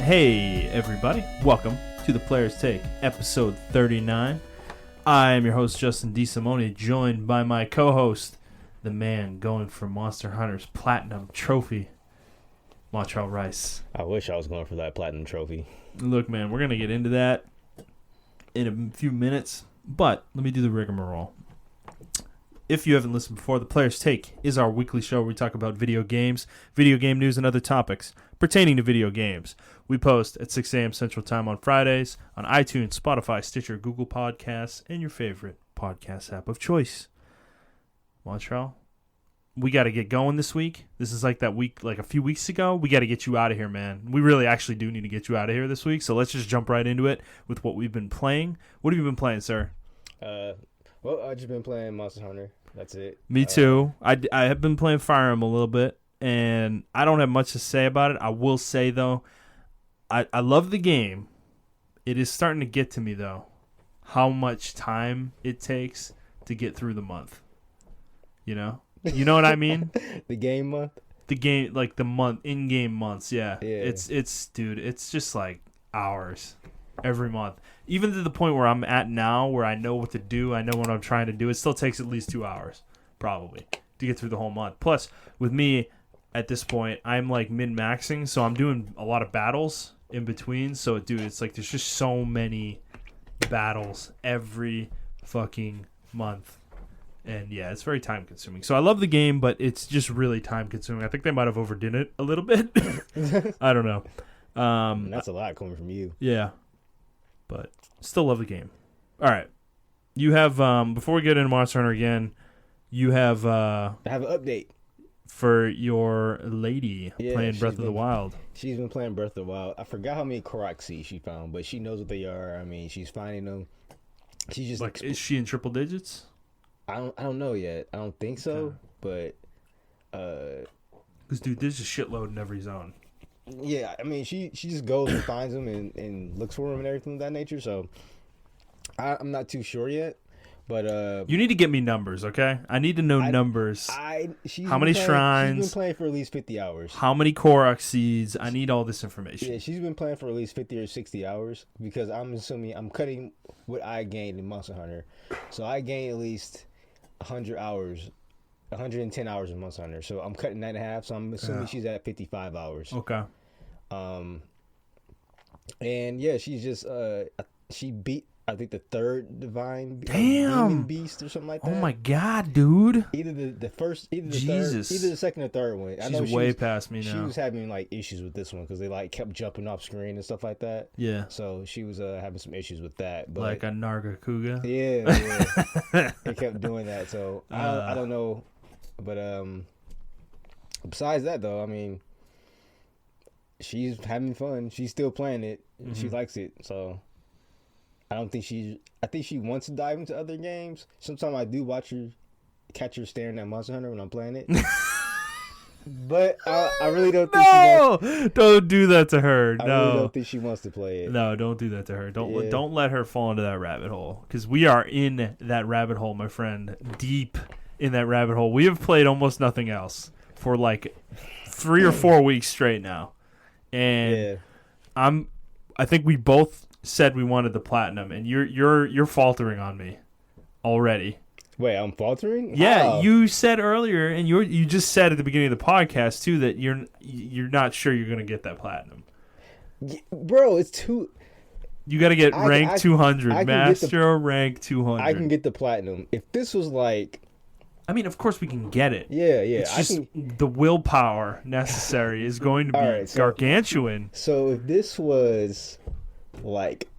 Hey, everybody. Welcome to the Player's Take, episode 39. I am your host, Justin DeSimone, joined by my co-host, the man going for Monster Hunter's Platinum Trophy, Montrell Rice. I wish I was going for that Platinum Trophy. Look, man, we're going to get into that in a few minutes, but let me do the rigmarole. If you haven't listened before, The Player's Take is our weekly show where we talk about video games, video game news, and other topics pertaining to video games. We post at 6 a.m. Central Time on Fridays on iTunes, Spotify, Stitcher, Google Podcasts, and your favorite podcast app of choice. Montrell, we got to get going this week. This is like that week, like a few weeks ago. We got to get you out of here, man. We really actually do need to get you out of here this week, so let's just jump right into it with what we've been playing. What have you been playing, sir? Well, I've just been playing Monster Hunter. That's it. Me too. I have been playing Fire Emblem a little bit, and I don't have much to say about it. I will say, though, I love the game. It is starting to get to me, though, how much time it takes to get through the month. You know? You know what I mean? The game month? The game, like the month, in-game months, yeah. Yeah. It's dude, it's just like hours every month. Even to the point where I'm at now, where I know what to do, I know what I'm trying to do, it still takes at least 2 hours, probably, to get through the whole month. Plus, with me, at this point, I'm like min-maxing, so I'm doing a lot of battles in between. So, dude, it's like there's just so many battles every fucking month. And, yeah, it's very time-consuming. So I love the game, but it's just really time-consuming. I think they might have overdid it a little bit. I don't know. That's a lot coming from you. Yeah. But still love the game. All right. You have, before we get into Monster Hunter again, you have... I have an update. For your lady playing Breath of the Wild. She's been playing Breath of the Wild. I forgot how many Korok seeds she found, but she knows what they are. I mean, she's finding them. She's just like, is she in triple digits? I don't know yet. I don't think so, but because dude, there's a shitload in every zone. Yeah, I mean, she just goes and finds them and looks for them and everything of that nature. So I'm not too sure yet. But you need to get me numbers, okay? I need to know numbers. How many shrines? She's been playing for at least 50 hours. How many Korok seeds? I need all this information. Yeah, she's been playing for at least 50 or 60 hours because I'm assuming I'm cutting what I gained in Monster Hunter. So I gained at least 100 hours, 110 hours in Monster Hunter. So I'm cutting that in half. So I'm assuming she's at 55 hours. Okay. And yeah, she's just she beat, I think, the third divine demon beast or something like that. Oh my god, dude! Either the first, either the Jesus, third, either the second or third one. She's way past me now. She was having like issues with this one because they like kept jumping off screen and stuff like that. Yeah. So she was having some issues with that. But, like a Nargacuga. Yeah. They kept doing that. So I don't know, but besides that though, I mean, she's having fun. She's still playing it. Mm-hmm. She likes it. So. I think she wants to dive into other games. Sometimes I do catch her staring at Monster Hunter when I'm playing it. But I really don't think she wants. Don't do that to her. I really don't think she wants to play it. No, don't do that to her. Don't let her fall into that rabbit hole. Because we are in that rabbit hole, my friend. Deep in that rabbit hole. We have played almost nothing else for like 3 or 4 weeks straight now. And I think we both said we wanted the platinum, and you're faltering on me already. Wait, I'm faltering? Yeah, you said earlier, and you just said at the beginning of the podcast too that you're not sure you're gonna get that platinum. Bro, it's too. You got to get rank 200, master rank 200. I can get the platinum if this was like. I mean, of course we can get it. Yeah. It's just the willpower necessary is going to be gargantuan. So if this was like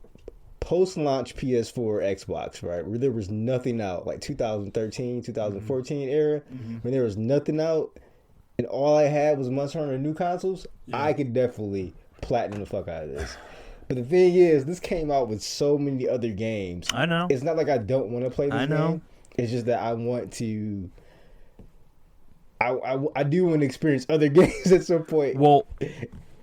post-launch PS4 or Xbox, right, where there was nothing out, like 2013, 2014 era, when there was nothing out, and all I had was Monster Hunter new consoles, I could definitely platinum the fuck out of this. But the thing is, this came out with so many other games. I know. It's not like I don't want to play this game. It's just that I want to. I do want to experience other games at some point. Well,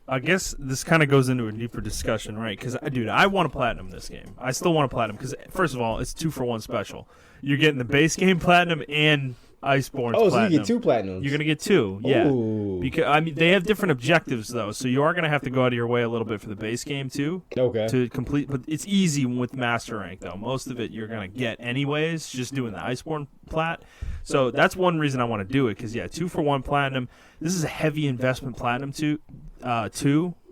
I guess this kind of goes into a deeper discussion, right? Because, dude, I want to platinum this game. I still want to platinum because, first of all, it's 2-for-1 special. You're getting the base game platinum and Iceborne's Oh, so platinum. you get 2 platinums. You're gonna get 2, yeah. Ooh. Because they have different objectives though, so you are gonna have to go out of your way a little bit for the base game too. Okay. To complete, but it's easy with master rank though. Most of it you're gonna get anyways, just doing the Iceborne plat. So that's one reason I want to do it, because 2 for 1 platinum. This is a heavy investment platinum too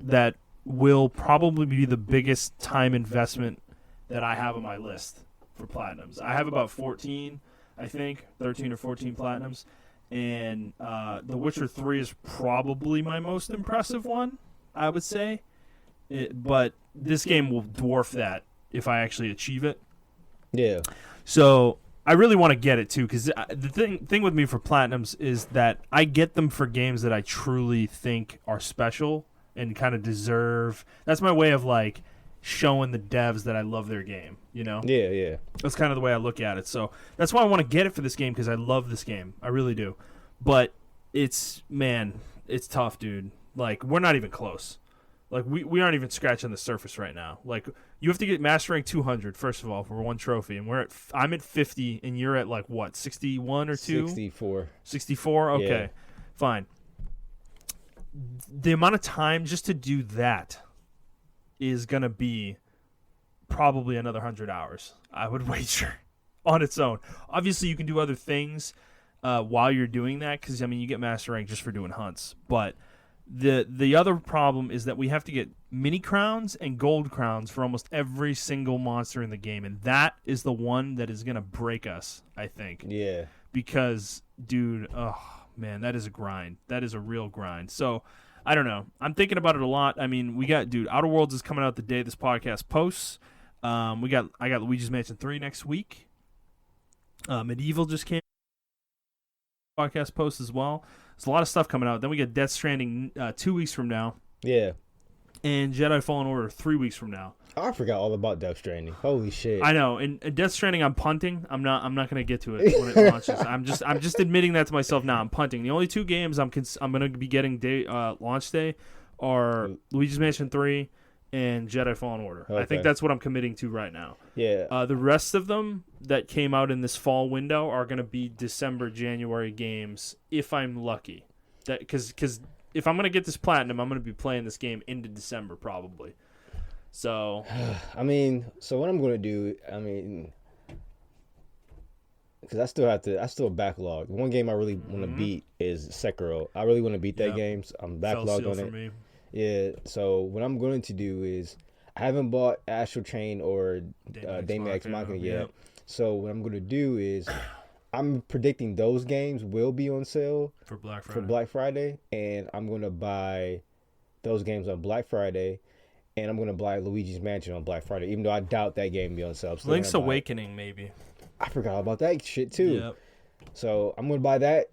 that will probably be the biggest time investment that I have on my list for platinums. I have about 14, I think, 13 or 14 platinums, and The Witcher 3 is probably my most impressive one, I would say. But this game will dwarf that if I actually achieve it. Yeah. So I really want to get it too, because the thing with me for platinums is that I get them for games that I truly think are special and kind of deserve. That's my way of like showing the devs that I love their game, you know? Yeah. That's kind of the way I look at it. So that's why I want to get it for this game, because I love this game. I really do. But it's tough, dude. Like, we're not even close. Like, we aren't even scratching the surface right now. Like, you have to get Master Rank 200, first of all, for 1 trophy. And I'm at 50, and you're at, like, what, 61 or 2? 64. 64? Okay. Yeah. Fine. The amount of time just to do that is going to be probably another 100 hours, I would wager, on its own. Obviously, you can do other things while you're doing that, because, I mean, you get Master Rank just for doing hunts. But the other problem is that we have to get mini crowns and gold crowns for almost every single monster in the game, and that is the one that is going to break us, I think. Yeah. Because, dude, oh, man, that is a grind. That is a real grind. So, I don't know. I'm thinking about it a lot. I mean, Outer Worlds is coming out the day this podcast posts. I got Luigi's Mansion 3 next week. Medieval just came. Podcast post as well. There's a lot of stuff coming out. Then we get Death Stranding 2 weeks from now. Yeah. And Jedi Fallen Order 3 weeks from now. Oh, I forgot all about Death Stranding. Holy shit. I know. And Death Stranding, I'm punting. I'm not going to get to it when it launches. I'm just admitting that to myself now. I'm punting. The only 2 games I'm going to be getting launch day are Luigi's Mansion 3 and Jedi Fallen Order. Okay. I think that's what I'm committing to right now. Yeah. The rest of them that came out in this fall window are going to be December, January games if I'm lucky. Because if I'm going to get this platinum, I'm going to be playing this game into December probably. So, I mean, so what I'm going to do, because I still backlog. One game I really want to beat is Sekiro. I really want to beat that game. So I'm backlogged on it. For me. Yeah, so what I'm going to do is, I haven't bought Astral Chain or Daemon X Machina yet. Yep. So what I'm going to do is, I'm predicting those games will be on sale for Black Friday. And I'm going to buy those games on Black Friday. And I'm going to buy Luigi's Mansion on Black Friday, even though I doubt that game will be on sale. Link's Awakening, maybe. I forgot about that shit, too. Yep. So I'm going to buy that.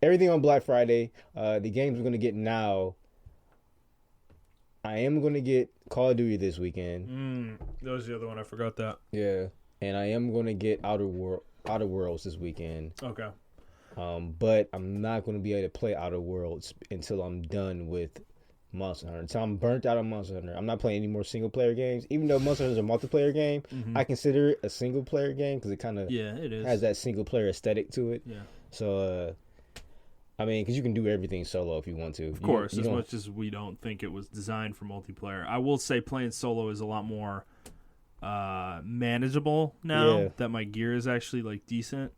Everything on Black Friday. The games we're going to get now. I am going to get Call of Duty this weekend. That was the other one. I forgot that. Yeah. And I am going to get Outer Worlds this weekend. Okay. But I'm not going to be able to play Outer Worlds until I'm done with Monster Hunter. So I'm burnt out on Monster Hunter. I'm not playing any more single player games. Even though Monster Hunter is a multiplayer game, I consider it a single player game because it kind of has that single player aesthetic to it. Yeah. So, because you can do everything solo if you want to. Of course, as much as we don't think it was designed for multiplayer. I will say playing solo is a lot more manageable now that my gear is actually like decent.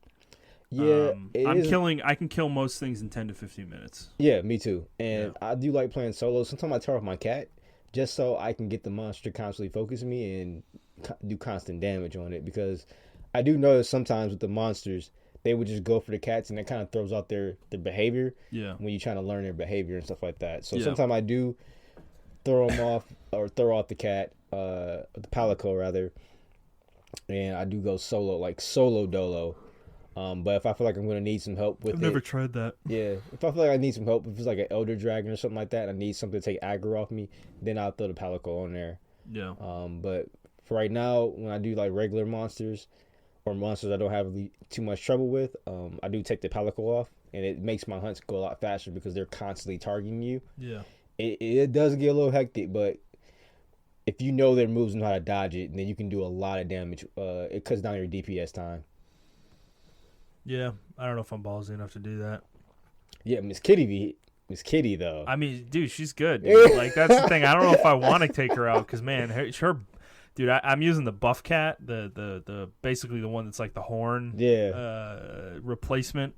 Yeah, I can kill most things in 10 to 15 minutes. Yeah, me too. And I do like playing solo. Sometimes I turn off my cat just so I can get the monster constantly focusing me and do constant damage on it. Because I do notice sometimes with the monsters, they would just go for the cats, and that kind of throws out their behavior. Yeah. When you're trying to learn their behavior and stuff like that. So sometimes I do throw them off, or throw off the cat, the Palico rather, and I do go solo, like solo dolo. But if I feel like I'm going to need some help with I've never tried that. Yeah. If I feel like I need some help, if it's like an Elder Dragon or something like that, and I need something to take aggro off me, then I'll throw the Palico on there. Yeah. But for right now, when I do like regular monsters or monsters I don't have too much trouble with, I do take the Palico off, and it makes my hunts go a lot faster because they're constantly targeting you. Yeah. It does get a little hectic, but if you know their moves and how to dodge it, then you can do a lot of damage. It cuts down your DPS time. Yeah, I don't know if I'm ballsy enough to do that. Yeah, Miss Kitty though. I mean, dude, she's good. Dude. Like that's the thing. I don't know if I want to take her out because man, her dude, I'm using the buff cat, the basically the one that's like the horn replacement.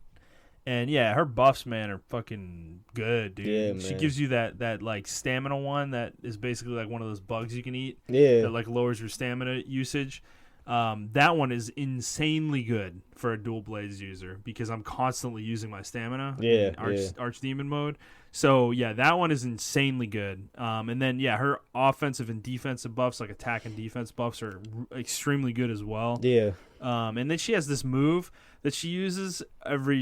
And yeah, her buffs, man, are fucking good, dude. Yeah, man. She gives you that like stamina one that is basically like one of those bugs you can eat. Yeah. That like lowers your stamina usage. That one is insanely good for a dual blades user because I'm constantly using my stamina in Archdemon mode. So yeah, that one is insanely good. And then yeah, her offensive and defensive buffs, like attack and defense buffs, are extremely good as well. Yeah. And then she has this move that she uses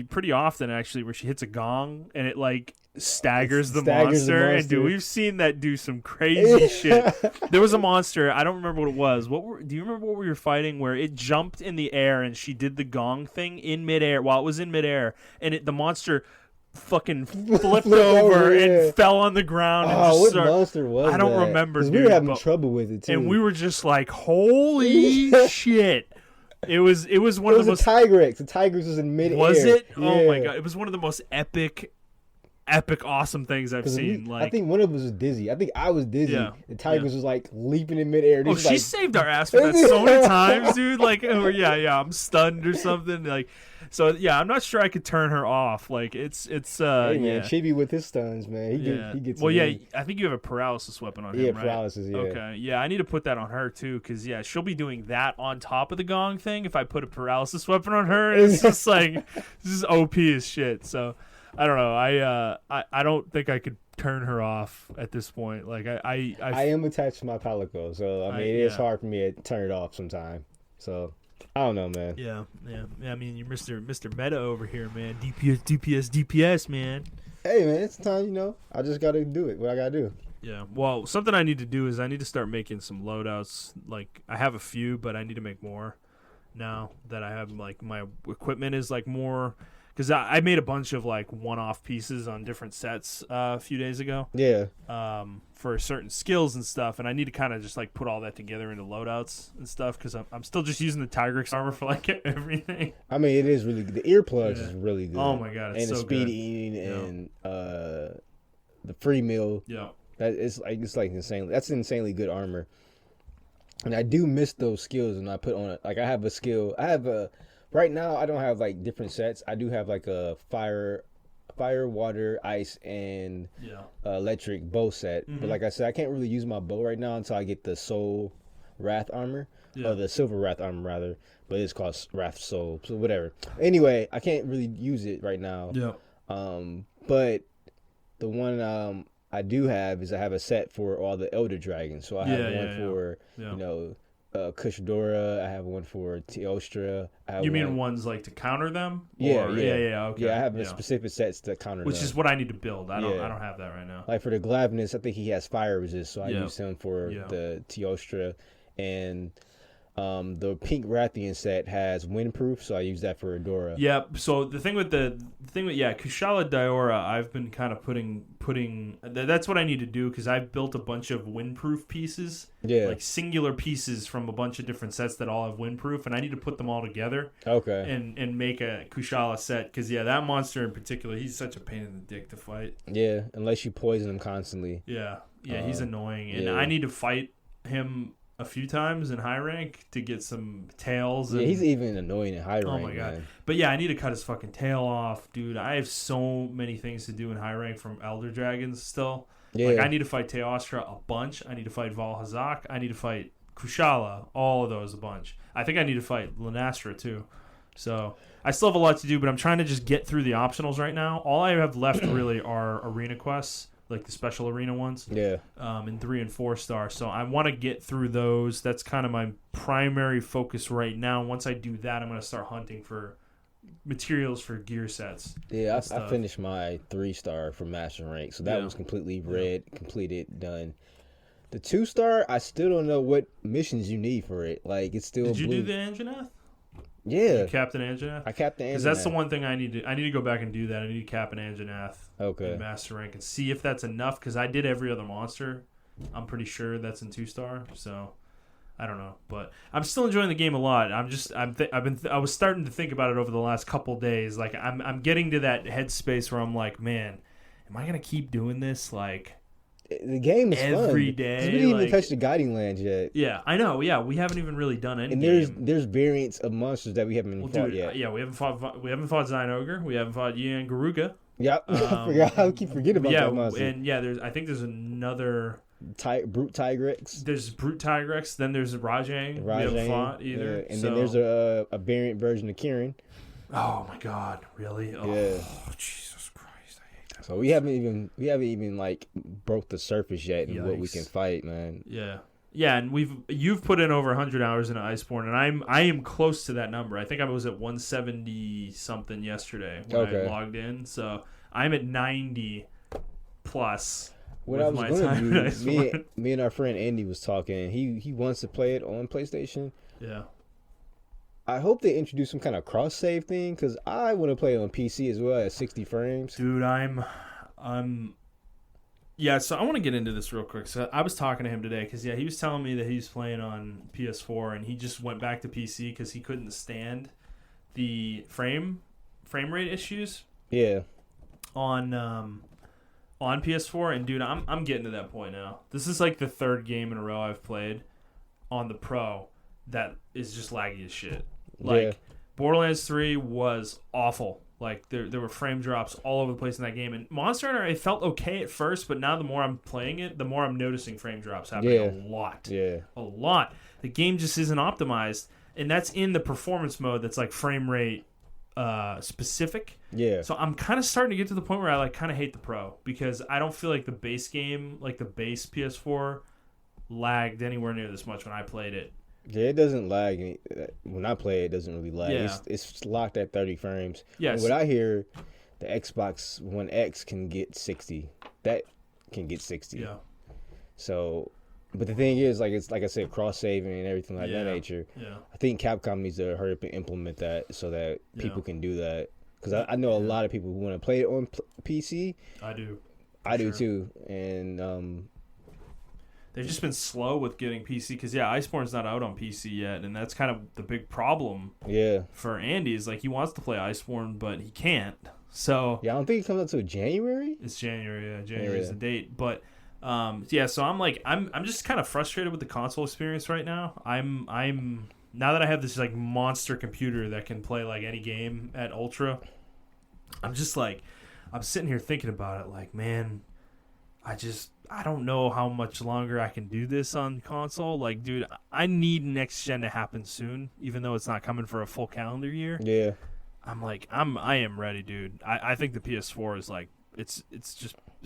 pretty often actually, where she hits a gong and it like staggers the monster. And dude, we've seen that do some crazy shit. There was a monster, I don't remember what it was. Do you remember what we were fighting where it jumped in the air and she did the gong thing in midair while it was in midair, and the monster fucking flipped over and fell on the ground. What monster was that? I don't remember, dude. We were having trouble with it too, and we were just like, holy shit. It was one of the most... It was a Tigrex. The Tigrex was in midair. Was it? Yeah. Oh my god. It was one of the most epic, awesome things I've seen. I think one of us was dizzy. I think I was dizzy. Yeah. The Tigrex was like leaping in midair. She saved our ass for that so many times, dude. Like, I'm stunned or something. Like, so yeah, I'm not sure I could turn her off. Like, it's hey man, Chibi with his stuns, man. He gets. Well, yeah, I think you have a paralysis weapon on him, right? Yeah, paralysis. Yeah. Okay, yeah, I need to put that on her too, because yeah, she'll be doing that on top of the gong thing. If I put a paralysis weapon on her, it's just like this is OP as shit. So I don't know. I don't think I could turn her off at this point. Like I am attached to my Palico, so I mean it is hard for me to turn it off sometime. So. I don't know, man. Yeah. I mean, you're Mr. Meta over here, man. DPS, man. Hey, man, it's time, I just got to do it. What I got to do. Yeah. Well, something I need to do is I need to start making some loadouts. Like, I have a few, but I need to make more now that I have, like, my equipment is, like, more... Because I made a bunch of, like, one-off pieces on different sets a few days ago. Yeah. For certain skills and stuff, and I need to kind of just, like, put all that together into loadouts and stuff, because I'm still just using the Tigrex armor for, like, everything. I mean, it is really good. The earplugs is really good. Oh, my God, it's and so the speed good. eating and the free meal. Yeah. It's like insane. That's insanely good armor. And I do miss those skills, and I put on it. Like, I have a skill. Right now, I don't have, like, different sets. I do have, like, a fire, water, ice, and electric bow set. Mm-hmm. But like I said, I can't really use my bow right now until I get the Soul Wrath armor. Or the Silver Wrath armor, rather. But it's called Wrath Soul. So whatever. Anyway, I can't really use it right now. Yeah. But the one I do have is I have a set for all the Elder Dragons. So I have one for, Kushadora. I have one for Teostra. You mean ones like to counter them? Yeah. Okay. Yeah, I have specific sets to counter them. Which is what I need to build. I don't have that right now. Like for the Glavnus, I think he has fire resist, so I use him for the Teostra. And the Pink Rathian set has windproof, so I use that for Adora. Yep. So the thing with Kushala Diora, I've been kind of putting. That's what I need to do because I've built a bunch of windproof pieces. Yeah. Like singular pieces from a bunch of different sets that all have windproof, and I need to put them all together. Okay. And make a Kushala set because that monster in particular, he's such a pain in the dick to fight. Yeah, unless you poison him constantly. Yeah. He's annoying, and I need to fight him a few times in high rank to get some tails. Yeah, he's even annoying in high rank. Oh my god! Man. But yeah, I need to cut his fucking tail off, dude. I have so many things to do in high rank from Elder Dragons still. Yeah. Like I need to fight Teostra a bunch. I need to fight Valhazak. I need to fight Kushala. All of those a bunch. I think I need to fight Lunastra too. So I still have a lot to do, but I'm trying to just get through the optionals right now. All I have left really are arena quests. Like the special arena ones, in 3 and 4 star. So I want to get through those. That's kind of my primary focus right now. Once I do that, I'm going to start hunting for materials for gear sets. Yeah, I finished my 3-star for Master Rank, so that was completely completed, done. The 2-star, I still don't know what missions you need for it. Like it's still. Did you do the Anjanath? Yeah. Captain Anjanath? I capped the Anjanath. Because that's the one thing I need to go back and do that. I need to cap an Anjanath in Master Rank and see if that's enough, because I did every other monster. I'm pretty sure that's in 2-star. So I don't know, but I'm still enjoying the game a lot. I was starting to think about it over the last couple days. Like I'm getting to that headspace where I'm like, man, am I gonna keep doing this like the game is every fun. day? We didn't even like, touch the guiding lands yet. Yeah, I know. Yeah, we haven't even really done any. And there's variants of monsters that we haven't fought yet. Yeah, we haven't fought Zine Ogre. We haven't fought Yian Garuga. Yep, I keep forgetting about that monster. And I think there's another. Brute Tigrex. There's Brute Tigrex. Then there's Rajang. We haven't fought either. Yeah. And then there's a variant version of Kieran. Oh my God! Really? Oh, yeah. Jesus Christ! I hate that. So we haven't even like broke the surface yet in what we can fight, man. Yeah. Yeah, and you've put in over 100 hours into Iceborne, and I am close to that number. I think I was at 170 something yesterday when I logged in. So I'm at 90 plus. What I was going to do, me and our friend Andy was talking. He wants to play it on PlayStation. Yeah. I hope they introduce some kind of cross save thing because I want to play it on PC as well at 60 frames. Dude, yeah. So I want to get into this real quick. So I was talking to him today because he was telling me that he's playing on PS4 and he just went back to PC because he couldn't stand the frame rate issues. Yeah. On PS4, and dude, I'm getting to that point now. This is like the third game in a row I've played on the Pro that is just laggy as shit. Like Borderlands 3 was awful. Like there were frame drops all over the place in that game. And Monster Hunter, it felt okay at first, but now the more I'm playing it, the more I'm noticing frame drops happening a lot. Yeah. A lot. The game just isn't optimized, and that's in the performance mode that's like frame rate specific. Yeah. So I'm kind of starting to get to the point where I like kind of hate the Pro because I don't feel like the base game, like the base PS4, lagged anywhere near this much when I played it. Yeah, it doesn't lag. When I play it, it doesn't really lag. Yeah. It's locked at 30 frames. Yes. And what I hear, the Xbox One X can get 60. That can get 60. Yeah. So, but the thing is, like I said, cross saving and everything like that nature. Yeah. I think Capcom needs to hurry up and implement that so that people can do that. Because I know a lot of people who want to play it on PC. I do. I do too. And they've just been slow with getting PC because Iceborne's not out on PC yet, and that's kind of the big problem. Yeah. For Andy is like he wants to play Iceborne, but he can't. So I don't think it comes out until January. It's January. Yeah, January is the date. But so I'm just kind of frustrated with the console experience right now. I'm now that I have this like monster computer that can play like any game at Ultra, I'm just like I'm sitting here thinking about it like, man, I don't know how much longer I can do this on console. Like, dude, I need next gen to happen soon, even though it's not coming for a full calendar year. Yeah. I am ready, dude. I think the PS4 is like it's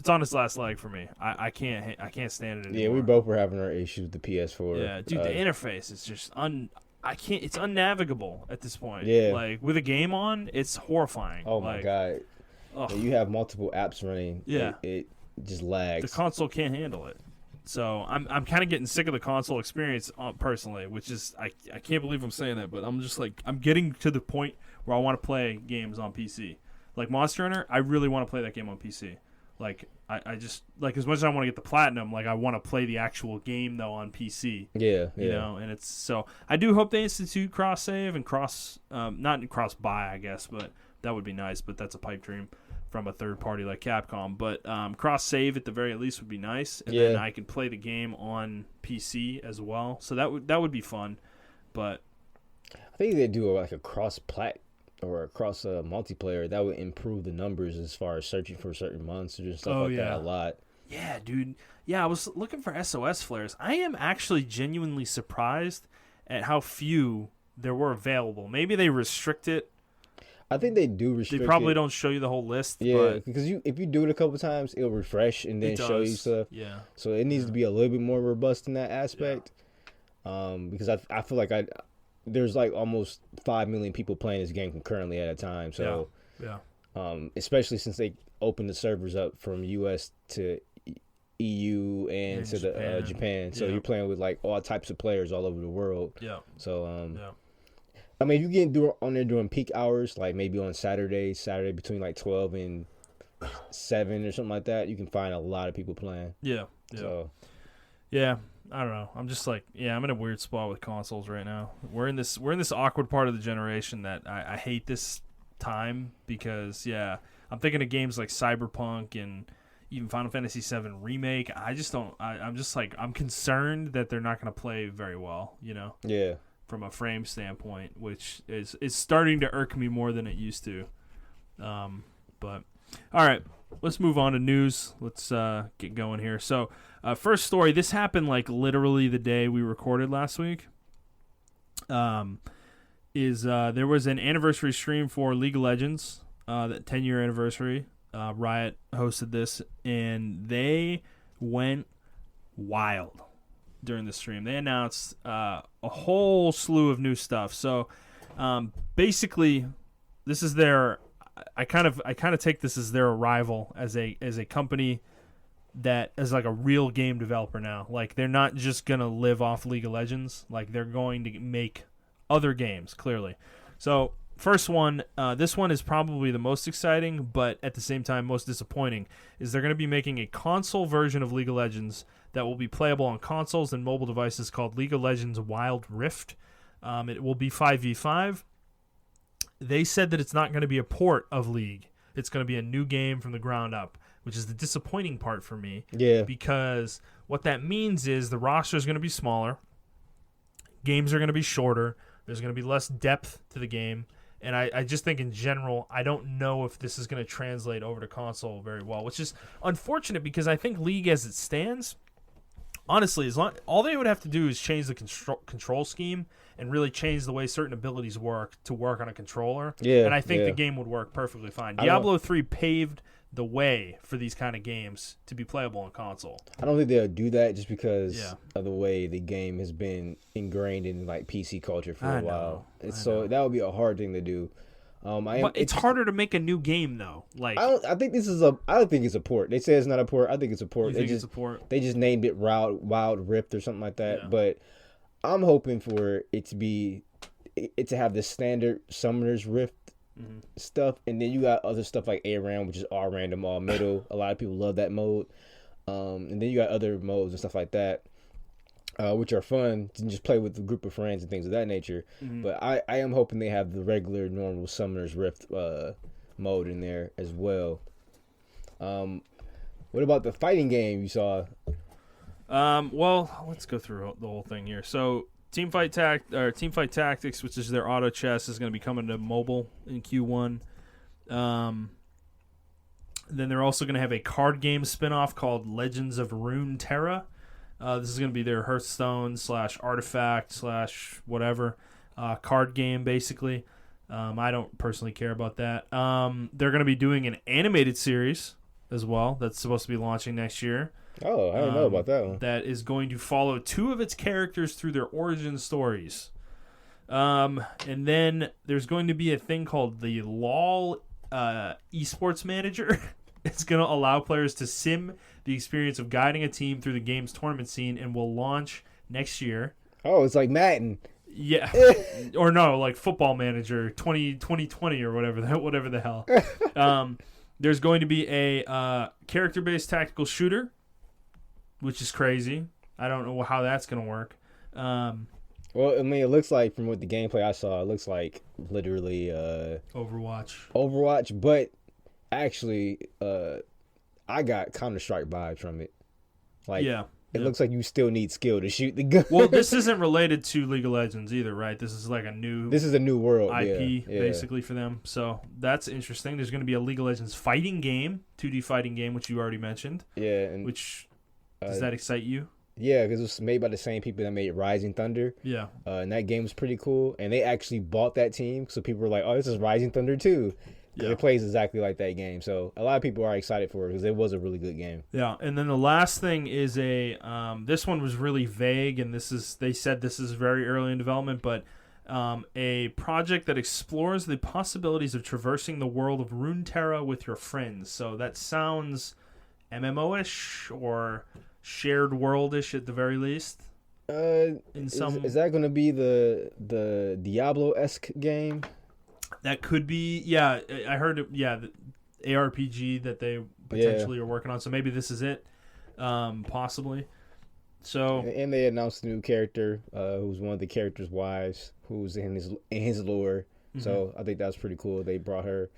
on its last leg for me. I can't stand it anymore. Yeah, we both were having our issues with the PS4. Yeah, dude, the interface is just it's unnavigable at this point. Yeah. Like with a game on, it's horrifying. Oh my god. You have multiple apps running. Yeah. It just lags. The console can't handle it. So I'm kind of getting sick of the console experience personally, which is I can't believe I'm saying that, but I'm just like I'm getting to the point where I want to play games on PC. Like Monster Hunter, I really want to play that game on PC. Like I just like as much as I want to get the platinum, like I want to play the actual game though on PC. Yeah, you know, and it's so I do hope they institute cross save and not cross buy, I guess, but that would be nice. But that's a pipe dream from a third party like Capcom. But cross save at the very least would be nice, and then I could play the game on PC as well. So that would be fun. But I think they do like a cross plat or a cross multiplayer that would improve the numbers as far as searching for certain monsters and stuff that a lot. Yeah, dude. Yeah, I was looking for SOS flares. I am actually genuinely surprised at how few there were available. Maybe they restrict it. I think they do restrict it. They probably don't show you the whole list. Yeah, because if you do it a couple times, it'll refresh and then show you stuff. Yeah. So it needs to be a little bit more robust in that aspect. Yeah. Because I feel like there's like almost 5 million people playing this game concurrently at a time. So especially since they opened the servers up from US to EU and to Japan. The Japan. So you're playing with like all types of players all over the world. Yeah. So I mean, if you get on there during peak hours, like maybe on Saturday between like 12 and 7 or something like that, you can find a lot of people playing. Yeah. So yeah. I don't know. I'm just like, yeah, I'm in a weird spot with consoles right now. We're in this awkward part of the generation that I hate this time because, yeah, I'm thinking of games like Cyberpunk and even Final Fantasy VII Remake. I just don't. I'm just like, I'm concerned that they're not going to play very well, you know? Yeah. From a frame standpoint, which is starting to irk me more than it used to. But all right, let's move on to news. Let's get going here. So, first story. This happened like literally the day we recorded last week. There was an anniversary stream for League of Legends, that 10-year anniversary. Riot hosted this, and they went wild during the stream. They announced a whole slew of new stuff. So, basically, this is their. I kind of take this as their arrival as a company that is like a real game developer now. Like, they're not just gonna live off League of Legends. Like, they're going to make other games, clearly. So, first one, this one is probably the most exciting, but at the same time most disappointing, is they're going to be making a console version of League of Legends that will be playable on consoles and mobile devices called League of Legends Wild Rift. It will be 5v5. They said that it's not going to be a port of League. It's going to be a new game from the ground up, which is the disappointing part for me. Yeah. Because what that means is the roster is going to be smaller. Games are going to be shorter. There's going to be less depth to the game. And I just think in general, I don't know if this is going to translate over to console very well, which is unfortunate because I think League as it stands, honestly, all they would have to do is change the control scheme and really change the way certain abilities work to work on a controller. Yeah, and I think yeah. the game would work perfectly fine. Diablo 3 paved the way for these kind of games to be playable on console. I don't think they'll do that just because Yeah. of the way the game has been ingrained in like PC culture for I a know, while. I So know. that would be a hard thing to do. But it's harder to make a new game though. Like, I think this is I don't think it's a port. They say it's not a port. I think it's a port. you think it's a port? They just named it Wild Rift or something like that. Yeah. But I'm hoping for it to have the standard Summoner's Rift stuff, and then you got other stuff like ARAM, which is all random, all middle. A lot of people love that mode. And then you got other modes and stuff like that, which are fun to just play with a group of friends and things of that nature. But I am hoping they have the regular, normal Summoner's Rift mode in there as well. What about the fighting game you saw? Well, let's go through the whole thing here. So, Teamfight Tactics, which is their auto chess, is going to be coming to mobile in Q1. Then they're also going to have a card game spinoff called Legends of Runeterra. This is going to be their Hearthstone / Artifact / whatever card game, basically. I don't personally care about that. They're going to be doing an animated series as well that's supposed to be launching next year. Oh, I didn't know about that one. That is going to follow two of its characters through their origin stories. And then there's going to be a thing called the LOL Esports Manager. It's going to allow players to sim the experience of guiding a team through the game's tournament scene and will launch next year. Oh, it's like Madden. Yeah. Or no, like Football Manager 2020 or whatever the hell. There's going to be a character-based tactical shooter, which is crazy. I don't know how that's going to work. Well, I mean, it looks like from what the gameplay I saw, it looks like literally Overwatch, but actually, I got Counter-Strike vibes from it. Like, yeah. It looks like you still need skill to shoot the gun. Well, this isn't related to League of Legends either, right? This is like This is a new world IP, yeah. basically, for them. So that's interesting. There's going to be a League of Legends fighting game, 2D fighting game, which you already mentioned. Yeah. And, which, does that excite you? Yeah, because it was made by the same people that made Rising Thunder. Yeah. And that game was pretty cool. And they actually bought that team, so people were like, oh, this is Rising Thunder too. Because it plays exactly like that game. So a lot of people are excited for it because it was a really good game. Yeah, and then the last thing is this one was really vague, and they said this is very early in development, but a project that explores the possibilities of traversing the world of Runeterra with your friends. So that sounds MMO-ish or shared world-ish at the very least. Is that going to be the Diablo-esque game? That could be, yeah. I heard, the ARPG that they potentially are working on. So maybe this is it, possibly. So and they announced a new character who's one of the characters' wives who's in his lore. So I think that was pretty cool. They brought her.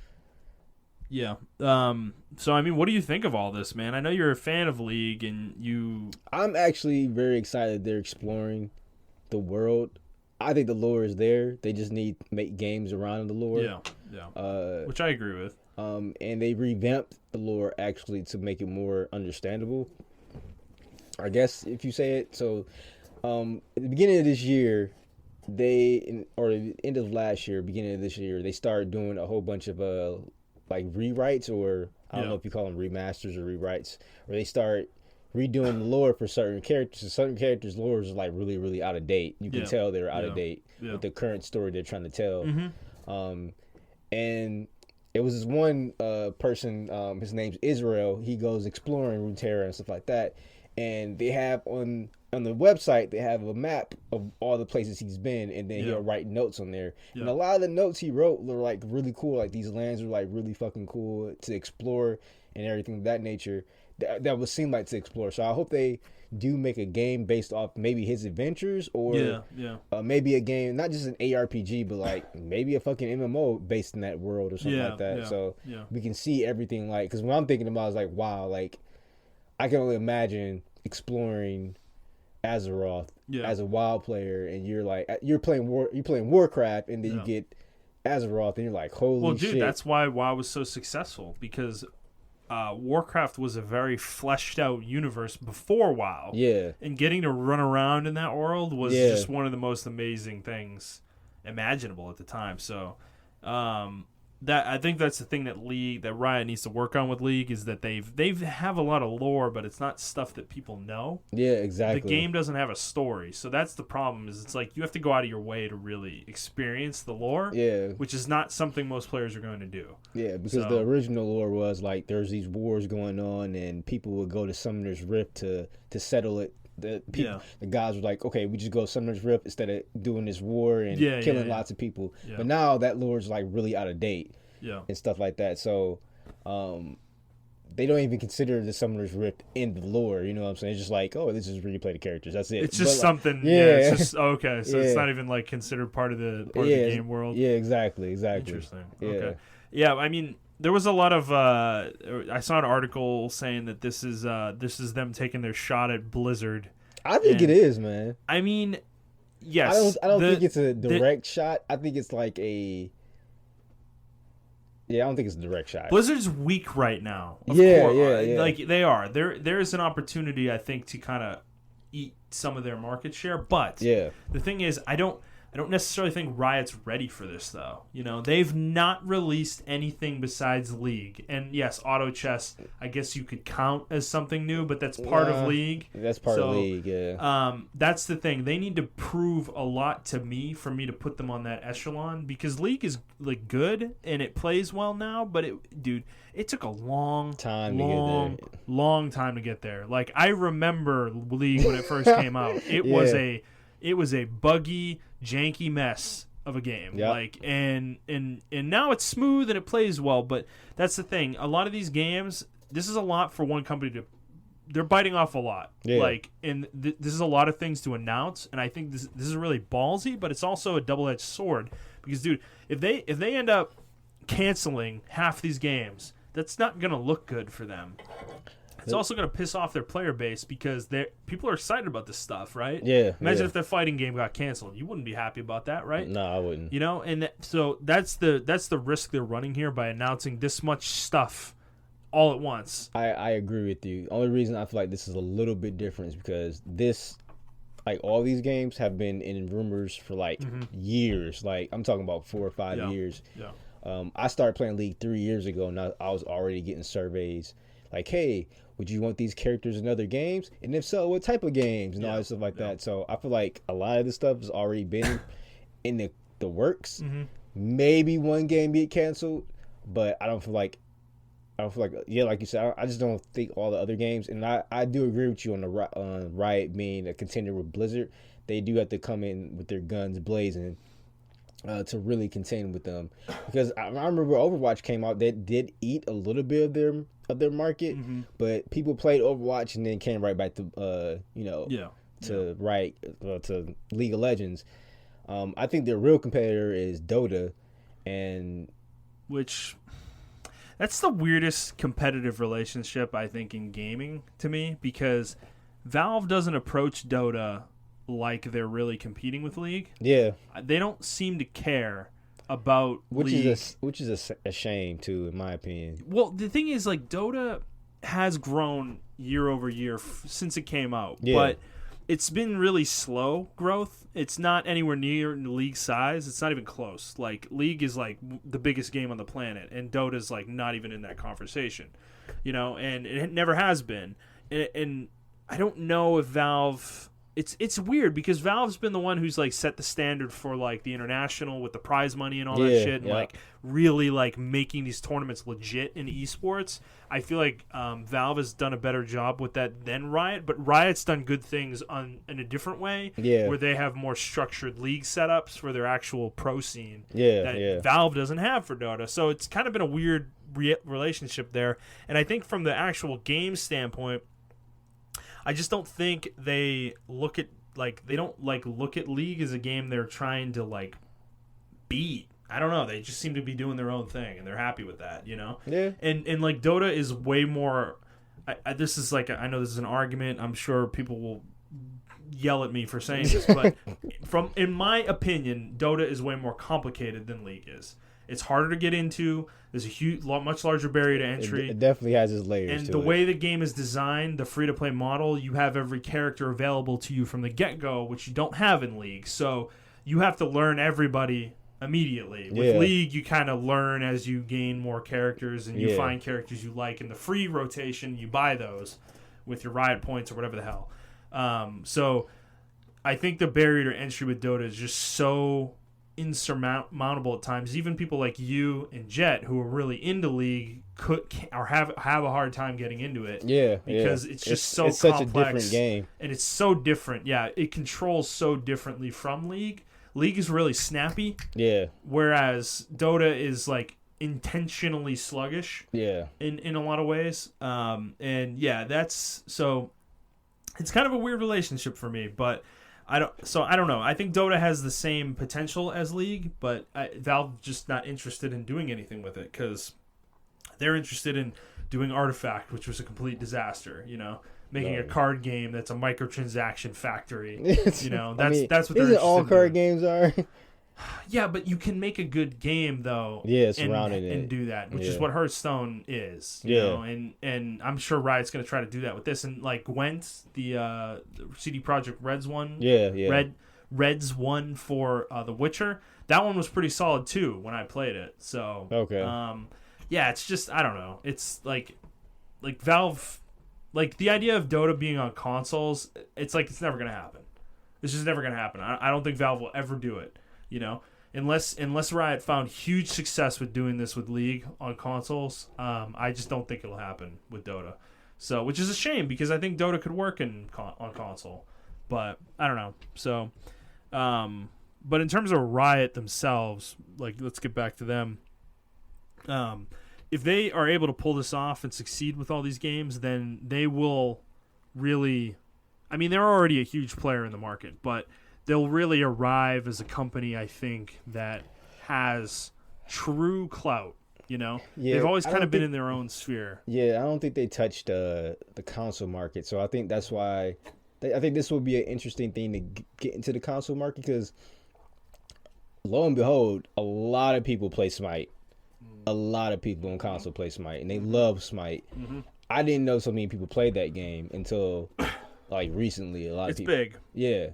Yeah. So I mean, what do you think of all this, man? I know you're a fan of League, and you. I'm actually very excited they're exploring the world. I think the lore is there. They just need to make games around the lore. Yeah. Which I agree with. And they revamped the lore actually to make it more understandable, I guess, if you say it. So, at the beginning of this year, or the end of last year, beginning of this year, they started doing a whole bunch of like rewrites, or I don't know if you call them remasters or rewrites, where they start redoing the lore for certain characters. So certain characters' lore is like really, really out of date. You can tell they're out of date with the current story they're trying to tell. And it was this one person, his name's Israel. He goes exploring Runeterra and stuff like that. And they have on the website, they have a map of all the places he's been, and then he'll write notes on there. And a lot of the notes he wrote were like really cool. Like these lands were like really fucking cool to explore and everything of that nature. That would seem like to explore. So I hope they do make a game based off maybe his adventures, or maybe a game, not just an ARPG, but like maybe a fucking MMO based in that world or something like that. So we can see everything, like, because what I'm thinking about is like, wow, like I can only imagine exploring Azeroth as a WoW player, and you're playing Warcraft, and then you get Azeroth, and you're like, holy shit. Dude, that's why WoW was so successful, because Warcraft was a very fleshed out universe before WoW. Yeah. And getting to run around in that world was just one of the most amazing things imaginable at the time. So, that I think that's the thing that Riot needs to work on with League, is that they have a lot of lore, but it's not stuff that people know. Yeah, exactly. The game doesn't have a story, so that's the problem. Is it's like you have to go out of your way to really experience the lore. Yeah, which is not something most players are going to do. Yeah, because the original lore was like there's these wars going on, and people would go to Summoner's Rift to settle it. The guys were like, okay, we just go to Summoner's Rift instead of doing this war and killing lots of people. Yeah. But now that lore is like really out of date, and stuff like that. So, they don't even consider the Summoner's Rift in the lore. You know what I'm saying? It's just like, oh, this is where you play the characters. That's it. It's just something. It's just okay. So it's not even like considered part of the game world. Yeah, exactly. Interesting. Yeah. Okay. Yeah, I mean, there was a lot of I saw an article saying that this is them taking their shot at Blizzard. I think it is, man. I mean, yes. I don't think it's a direct shot. I think it's like a I don't think it's a direct shot. Blizzard's weak right now. Yeah. Like they are. There is an opportunity, I think, to kind of eat some of their market share, but the thing is, I don't necessarily think Riot's ready for this, though. You know, they've not released anything besides League. And yes, Auto Chess, I guess you could count as something new, but that's part of League. That's part of League, yeah. That's the thing. They need to prove a lot to me for me to put them on that echelon, because League is like good and it plays well now, but it took a long time to get there. Like, I remember League when it first came out. It was a buggy, janky mess of a game. Yep. Like, and now it's smooth and it plays well, but that's the thing. A lot of these games, this is a lot for one company they're biting off a lot. Yeah. Like, and this is a lot of things to announce, and I think this is really ballsy, but it's also a double-edged sword, because dude, if they end up canceling half these games, that's not going to look good for them. It's also going to piss off their player base, because people are excited about this stuff, right? Yeah. Imagine if their fighting game got canceled. You wouldn't be happy about that, right? No, I wouldn't. You know, and so that's the risk they're running here by announcing this much stuff all at once. I agree with you. Only reason I feel like this is a little bit different is because like all these games have been in rumors for like years. Like, I'm talking about 4 or 5 years. Yeah. I started playing League 3 years ago, and I was already getting surveys like, hey, would you want these characters in other games? And if so, what type of games? And all that stuff like that. So I feel like a lot of this stuff has already been in the works. Maybe one game get canceled, but I don't feel like, like you said, I just don't think all the other games. And I do agree with you on Riot being a contender with Blizzard. They do have to come in with their guns blazing to really contend with them, because I remember Overwatch came out, they did eat a little bit of of their market, but people played Overwatch and then came right back to to Riot, to League of Legends. I think their real competitor is Dota, and that's the weirdest competitive relationship I think in gaming to me, because Valve doesn't approach Dota like they're really competing with League. Yeah, they don't seem to care about League. Which is a shame too, in my opinion. Well, the thing is, like, Dota has grown year over year since it came out, but it's been really slow growth. It's not anywhere near League size. It's not even close. Like, League is like the biggest game on the planet, and Dota's like not even in that conversation, and it never has been. And I don't know if Valve. It's weird because Valve's been the one who's like set the standard for like the international with the prize money and all that shit, and like really like making these tournaments legit in esports. I feel like Valve has done a better job with that than Riot, but Riot's done good things in a different way, where they have more structured league setups for their actual pro scene that Valve doesn't have for Dota. So it's kind of been a weird relationship there, and I think from the actual game standpoint, I just don't think they look at League as a game they're trying to like beat. I don't know. They just seem to be doing their own thing, and they're happy with that, Yeah. And like Dota is way more. This is like, I know this is an argument. I'm sure people will yell at me for saying this, but in my opinion, Dota is way more complicated than League is. It's harder to get into. There's a much larger barrier to entry. It definitely has its layers. And the way the game is designed, the free-to-play model, you have every character available to you from the get-go, which you don't have in League. So you have to learn everybody immediately. With League, you kind of learn as you gain more characters, and you find characters you like in the free rotation. You buy those with your Riot points or whatever the hell. So I think the barrier to entry with Dota is just so insurmountable at times. Even people like you and Jet, who are really into League, have a hard time getting into it. Because it's just so complex. Such a different game, and it's so different. Yeah, it controls so differently from League. League is really snappy. Whereas Dota is like intentionally sluggish. In a lot of ways. That's so. It's kind of a weird relationship for me, but I don't know. I think Dota has the same potential as League, but Valve just not interested in doing anything with it because they're interested in doing Artifact, which was a complete disaster. Making a card game that's a microtransaction factory. That's what they're interested in. All card games are. Yeah, but you can make a good game though. And do that, which is what Hearthstone is. You know? And I'm sure Riot's going to try to do that with this. And like Gwent, the CD Projekt Red's one. Red's one for The Witcher. That one was pretty solid too when I played it. So it's just, I don't know. It's like Valve, like the idea of Dota being on consoles. It's like it's never going to happen. It's just never going to happen. I don't think Valve will ever do it. Unless Riot found huge success with doing this with League on consoles, I just don't think it'll happen with Dota. So, which is a shame because I think Dota could work on console, but I don't know. So, but in terms of Riot themselves, like let's get back to them. If they are able to pull this off and succeed with all these games, then they will really. I mean, they're already a huge player in the market, but they'll really arrive as a company, I think, that has true clout, They've always kind of been in their own sphere. Yeah, I don't think they touched the console market. So I think that's why I think this will be an interesting thing to get into the console market because, lo and behold, a lot of people play Smite. A lot of people on console play Smite, and they love Smite. I didn't know so many people played that game until, like, recently. It's big. Yeah.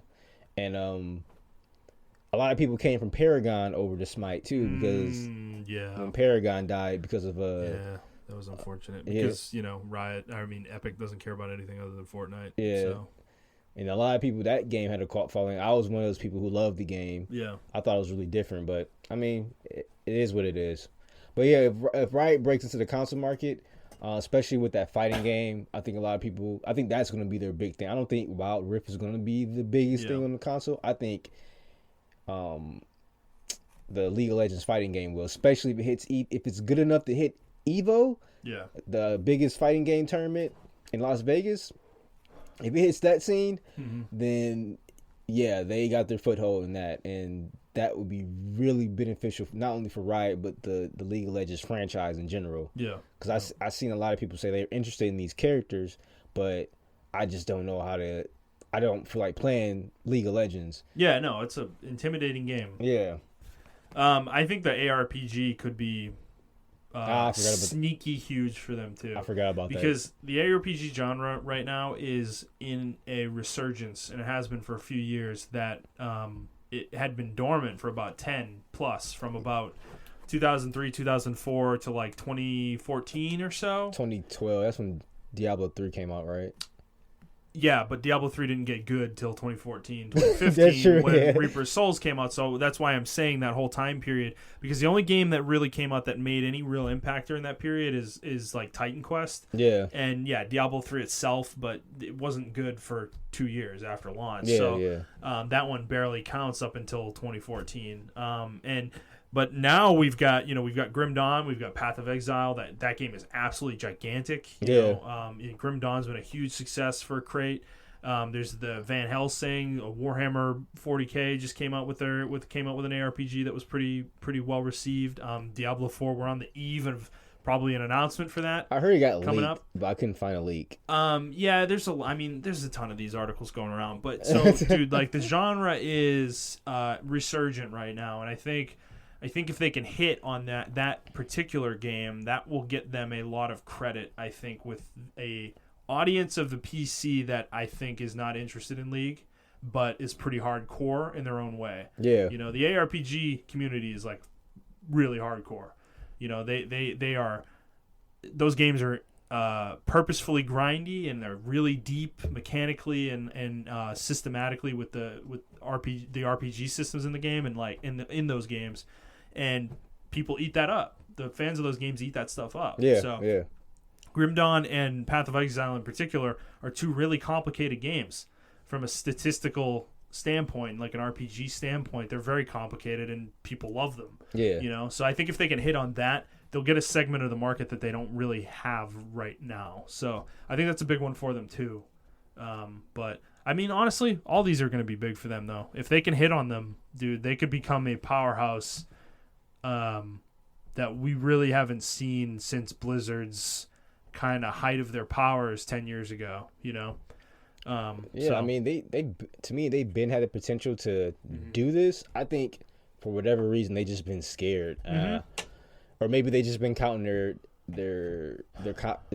And a lot of people came from Paragon over to Smite too because when Paragon died because of that was unfortunate because Epic doesn't care about anything other than Fortnite. So. And a lot of people, that game had a cult following. I was one of those people who loved the game. I thought it was really different, but I mean, it is what it is. But yeah, if Riot breaks into the console market, especially with that fighting game, I think that's going to be their big thing. I don't think Wild Rift is going to be the biggest thing on the console. I think the League of Legends fighting game will, especially if it's good enough to hit Evo, Yeah. the biggest fighting game tournament in Las Vegas, if it hits that scene, then yeah, they got their foothold in that, and that would be really beneficial not only for Riot but the League of Legends franchise in general. Yeah. Because I seen a lot of people say they're interested in these characters, but I just don't know how to. I don't feel like playing League of Legends. Yeah, no, it's an intimidating game. Yeah. I think the ARPG could be sneaky huge for them too. I forgot about because the ARPG genre right now is in a resurgence, and it has been for a few years. That it had been dormant for about 10 plus, from about 2003, 2004 to like 2014 or so. 2012. That's when Diablo 3 came out, right? Yeah, but Diablo 3 didn't get good till 2014, 2015 when Reaper's Souls came out. So that's why I'm saying that whole time period, because the only game that really came out that made any real impact during that period is like Titan Quest. Yeah. And yeah, Diablo 3 itself, but it wasn't good for 2 years after launch. Yeah, so yeah. That one barely counts up until 2014. But now we've got Grim Dawn, we've got Path of Exile. That game is absolutely gigantic. Grim Dawn's been a huge success for Crate. There's the Van Helsing, Warhammer 40K just came out with an ARPG that was pretty well received. Diablo 4, we're on the eve of probably an announcement for that. I heard it got coming leaked, up, but I couldn't find a leak. Yeah, there's a ton of these articles going around, but so dude, like the genre is resurgent right now, and I think if they can hit on that particular game, that will get them a lot of credit, I think, with a audience of the PC that I think is not interested in League, but is pretty hardcore in their own way. Yeah. The ARPG community is like really hardcore. They are, those games are purposefully grindy, and they're really deep mechanically and systematically with the RPG systems in the game, and like in those games. And people eat that up. The fans of those games eat that stuff up. Yeah, so, yeah. Grim Dawn and Path of Exile in particular are two really complicated games from a statistical standpoint, like an RPG standpoint. They're very complicated, and people love them. Yeah. So I think if they can hit on that, they'll get a segment of the market that they don't really have right now. So I think that's a big one for them too. But I mean, honestly, all these are going to be big for them, though. If they can hit on them, dude, they could become a powerhouse that we really haven't seen since Blizzard's kind of height of their powers 10 years ago, So. I mean, they to me, they've been had the potential to do this. I think for whatever reason, they just been scared. Or maybe they just been counting their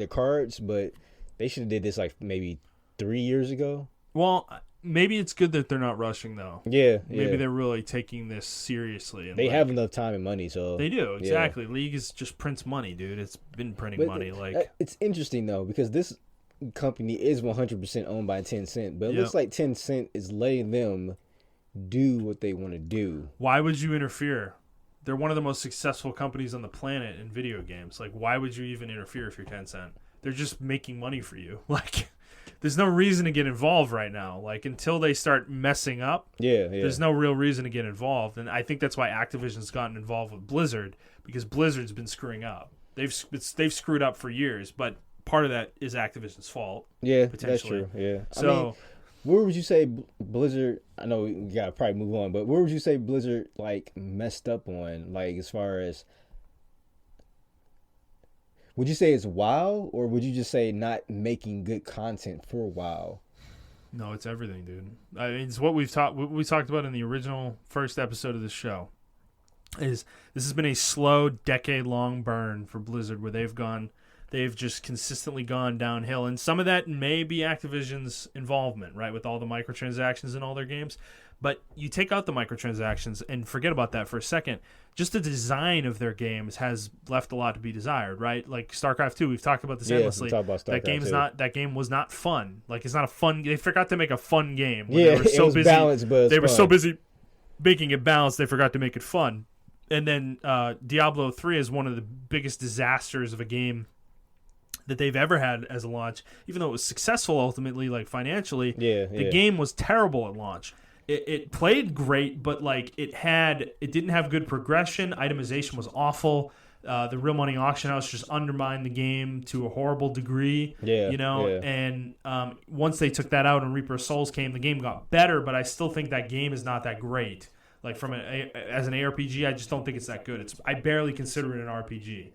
cards, but they should have did this like maybe 3 years ago. Well, maybe it's good that they're not rushing, though. Yeah. Maybe they're really taking this seriously. And they have enough time and money, so they do, exactly. Yeah. League is just prints money, dude. It's been printing money. It's interesting though, because this company is 100% owned by Tencent, but it looks like Tencent is letting them do what they want to do. Why would you interfere? They're one of the most successful companies on the planet in video games. Like, why would you even interfere if you're Tencent? They're just making money for you. Like, there's no reason to get involved right now. Like, until they start messing up, there's no real reason to get involved. And I think that's why Activision's gotten involved with Blizzard, because Blizzard's been screwing up. They've screwed up for years, but part of that is Activision's fault. Yeah, potentially. That's true. Yeah. So, I mean, where would you say Blizzard? I know we gotta probably move on, but where would you say Blizzard like messed up on? Like, as far as, would you say it's WoW, or would you just say not making good content for WoW? No, it's everything, dude. I mean, it's what we talked about in the original first episode of the show. This has been a slow, decade-long burn for Blizzard, where they've just consistently gone downhill, and some of that may be Activision's involvement, right, with all the microtransactions in all their games. But you take out the microtransactions and forget about that for a second. Just the design of their games has left a lot to be desired, right? Like StarCraft 2, we've talked about this endlessly. That game was not fun. Like, it's not a fun. They forgot to make a fun game. They were so busy. Balanced, but they were so busy making it balanced, they forgot to make it fun. And then Diablo 3 is one of the biggest disasters of a game that they've ever had as a launch. Even though it was successful ultimately, like financially, the game was terrible at launch. It played great, but like it didn't have good progression. Itemization was awful. The real money auction house just undermined the game to a horrible degree. Yeah, And once they took that out and Reaper of Souls came, the game got better. But I still think that game is not that great. Like as an ARPG, I just don't think it's that good. I barely consider it an RPG.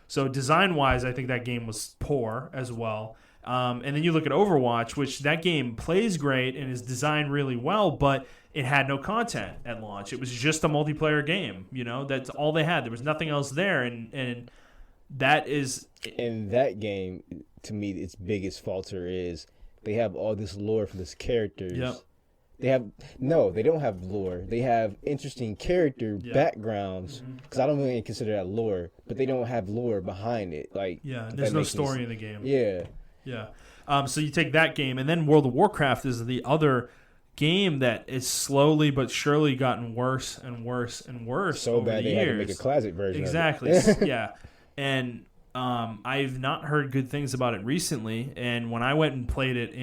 So design wise, I think that game was poor as well. And then you look at Overwatch, which that game plays great and is designed really well, but it had no content at launch. It was just a multiplayer game. That's all they had. There was nothing else there, and that is. In that game, to me, its biggest falter is they have all this lore for these characters. Yep. They don't have lore. They have interesting character backgrounds, because I don't really consider that lore, but they don't have lore behind it. There's no story in the game. Yeah. So you take that game, and then World of Warcraft is the other game that is slowly but surely gotten worse and worse and worse. So over bad the they years. had to make a classic version. Exactly. Of it. Yeah. And I've not heard good things about it recently. And when I went and played it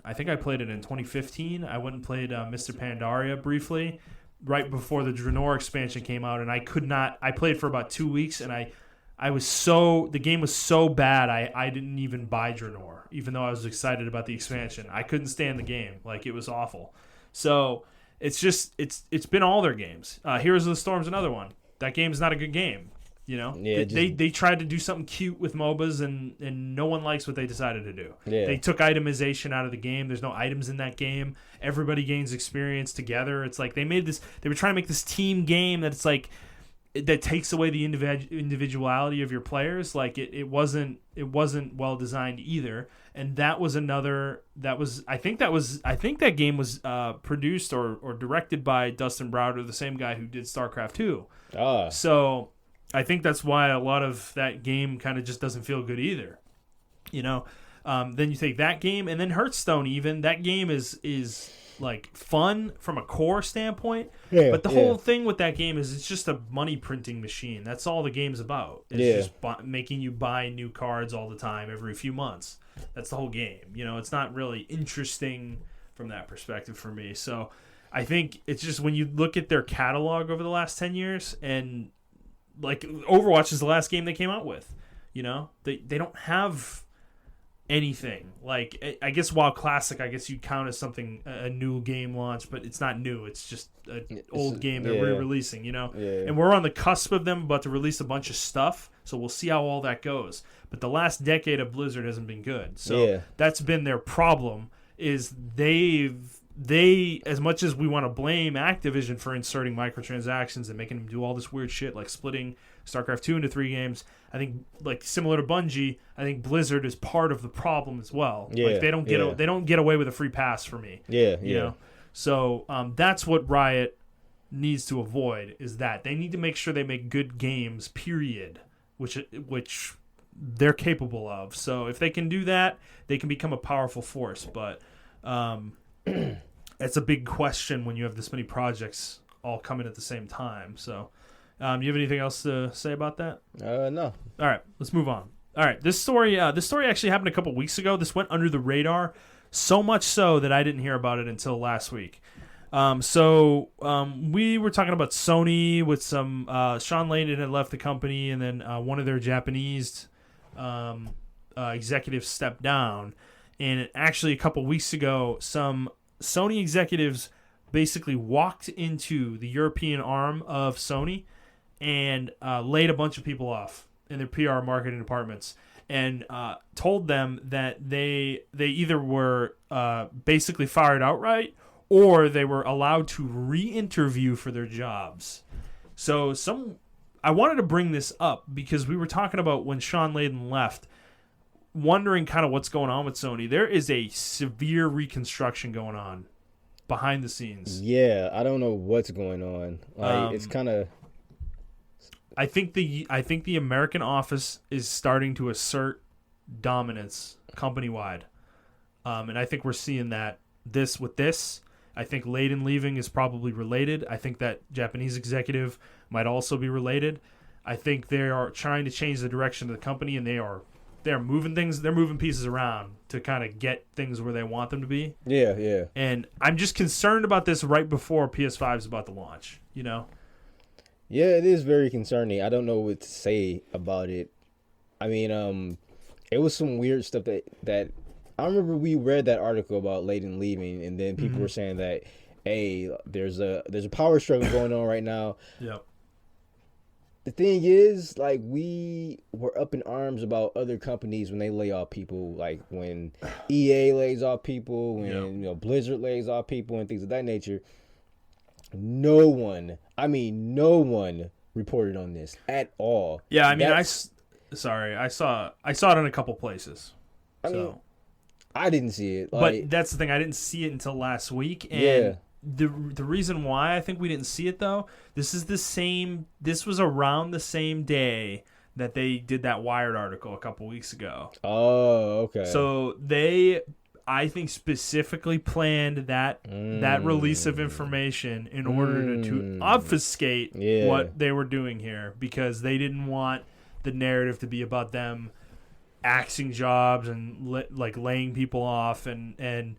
I think I played it in 2015. I went and played Mr. Pandaria briefly, right before the Draenor expansion came out, and I played for about 2 weeks, and the game was so bad I didn't even buy Draenor, even though I was excited about the expansion. I couldn't stand the game. It was awful. So it's been all their games. Heroes of the Storm's another one. That game's not a good game. They tried to do something cute with MOBAs, and no one likes what they decided to do. Yeah. They took itemization out of the game. There's no items in that game. Everybody gains experience together. It's like they were trying to make this team game that that takes away the individuality of your players. It wasn't well designed either. And that was I think that game was produced or directed by Dustin Browder, the same guy who did StarCraft 2. So I think that's why a lot of that game kind of just doesn't feel good either. Then you take that game, and then Hearthstone. Even that game is fun from a core standpoint, but the whole thing with that game is it's just a money printing machine. That's all the game's about. It's just making you buy new cards all the time every few months. That's the whole game. It's not really interesting from that perspective for me. So I think it's just when you look at their catalog over the last 10 years, and Overwatch is the last game they came out with. They don't have anything. I guess WoW Classic, I guess you count as something, a new game launch, but it's not new. It's just an old game they're re-releasing. And we're on the cusp of them about to release a bunch of stuff, so we'll see how all that goes. But the last decade of Blizzard hasn't been good, so that's been their problem. Is they, as much as we want to blame Activision for inserting microtransactions and making them do all this weird shit, like splitting StarCraft 2 into 3 games, I think, similar to Bungie, I think Blizzard is part of the problem as well. They don't get away with a free pass for me. So that's what Riot needs to avoid, is that they need to make sure they make good games, period, which they're capable of. So if they can do that, they can become a powerful force. But it's a big question when you have this many projects all coming at the same time. So you have anything else to say about that? No. All right, let's move on. All right, this story actually happened a couple weeks ago. This went under the radar, so much so that I didn't hear about it until last week. We were talking about Sony with some Sean Layden had left the company, and then one of their Japanese executives stepped down. And actually, a couple weeks ago, some Sony executives basically walked into the European arm of Sony and laid a bunch of people off in their PR marketing departments, and told them that they either were basically fired outright, or they were allowed to re-interview for their jobs. So I wanted to bring this up because we were talking about when Sean Layden left, wondering kind of what's going on with Sony. There is a severe reconstruction going on behind the scenes. Yeah, I don't know what's going on. It's kind of. I think the American office is starting to assert dominance company-wide, and I think we're seeing that with this. I think Layden leaving is probably related. I think that Japanese executive might also be related. I think they are trying to change the direction of the company, and they're moving things. They're moving pieces around to kind of get things where they want them to be. Yeah. And I'm just concerned about this right before PS5 is about to launch. Yeah, it is very concerning. I don't know what to say about it. I mean, it was some weird stuff that I remember we read that article about Layden leaving, and then people were saying that, hey, there's a power struggle going on right now. Yep. The thing is, like, we were up in arms about other companies when they lay off people, like when EA lays off people, when Blizzard lays off people, and things of that nature. No one reported on this at all. Yeah, I mean, I saw it in a couple places. I didn't see it. But that's the thing, I didn't see it until last week, and the reason why I think we didn't see it though, this was around the same day that they did that Wired article a couple weeks ago. Oh, okay. So they, I think, specifically planned that release of information in order to obfuscate what they were doing here, because they didn't want the narrative to be about them axing jobs and laying people off, and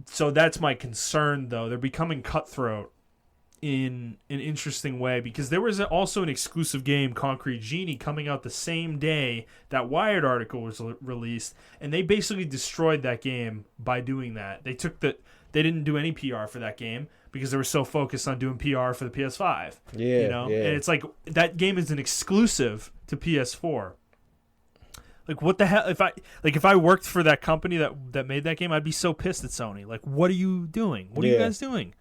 so that's my concern though. They're becoming cutthroat in an interesting way, because there was also an exclusive game, Concrete Genie, coming out the same day that Wired article was released, and they basically destroyed that game by doing that. They didn't do any PR for that game because they were so focused on doing PR for the PS5. And it's like, that game is an exclusive to PS4. Like, what the hell? If I worked for that company that made that game, I'd be so pissed at Sony. Like, what are you doing? What are you guys doing?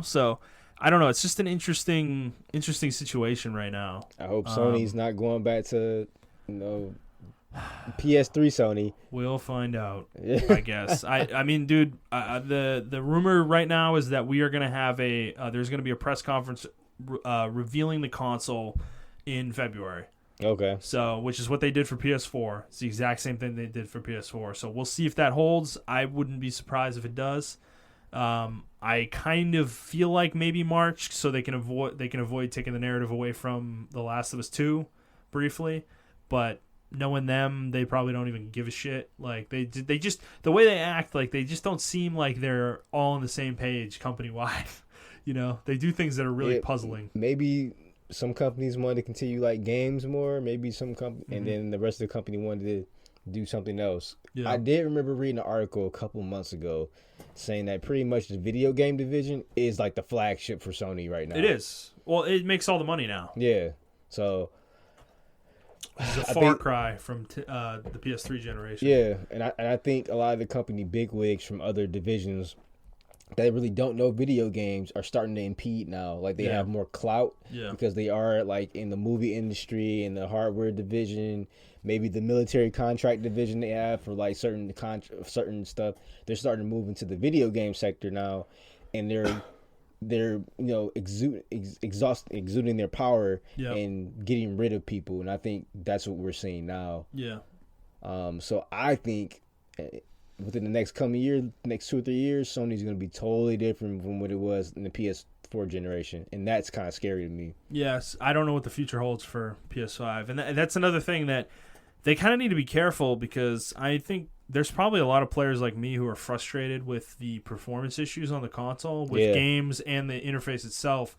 So I don't know. It's just an interesting situation right now. I hope Sony's not going back to PS3 Sony. We'll find out, I guess. I mean, dude, the rumor right now is that we are going to have there's going to be a press conference revealing the console in February. Okay. So, which is what they did for PS4. It's the exact same thing they did for PS4. So we'll see if that holds. I wouldn't be surprised if it does. I kind of feel like maybe March, so they can avoid taking the narrative away from The Last of Us 2 briefly. But knowing them, they probably don't even give a shit. Like, they just, the way they act, like, they just don't seem like they're all on the same page company wide. They do things that are really puzzling. Maybe some companies wanted to continue like games more. Maybe some and then the rest of the company wanted to do something else. Yeah. I did remember reading an article a couple months ago saying that pretty much the video game division is like the flagship for Sony right now. It is. Well, it makes all the money now. Yeah. So it's a far cry from the PS3 generation. Yeah, and I think a lot of the company bigwigs from other divisions that really don't know video games are starting to impede now. Like, they have more clout because they are like in the movie industry, in the hardware division, maybe the military contract division they have for like certain stuff. They're starting to move into the video game sector now, and they're exuding their power and getting rid of people. And I think that's what we're seeing now. Yeah. So I think within the next 2 or 3 years, Sony's going to be totally different from what it was in the PS4 generation, and that's kind of scary to me. Yes, I don't know what the future holds for PS5, and that's another thing that they kind of need to be careful, because I think there's probably a lot of players like me who are frustrated with the performance issues on the console, with games and the interface itself.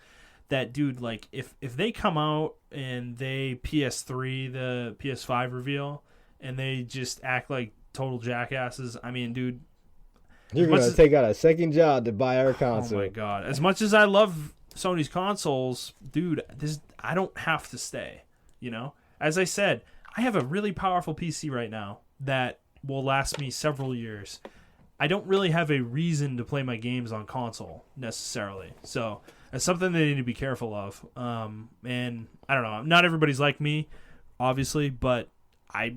That, dude, like, if they come out and they PS3 the PS5 reveal, and they just act like total jackasses, I mean, dude, you're gonna take out a second job to buy our console. Oh my god! As much as I love Sony's consoles, dude, I don't have to stay. As I said, I have a really powerful PC right now that will last me several years. I don't really have a reason to play my games on console necessarily, so it's something they need to be careful of. And I don't know, not everybody's like me, obviously, but I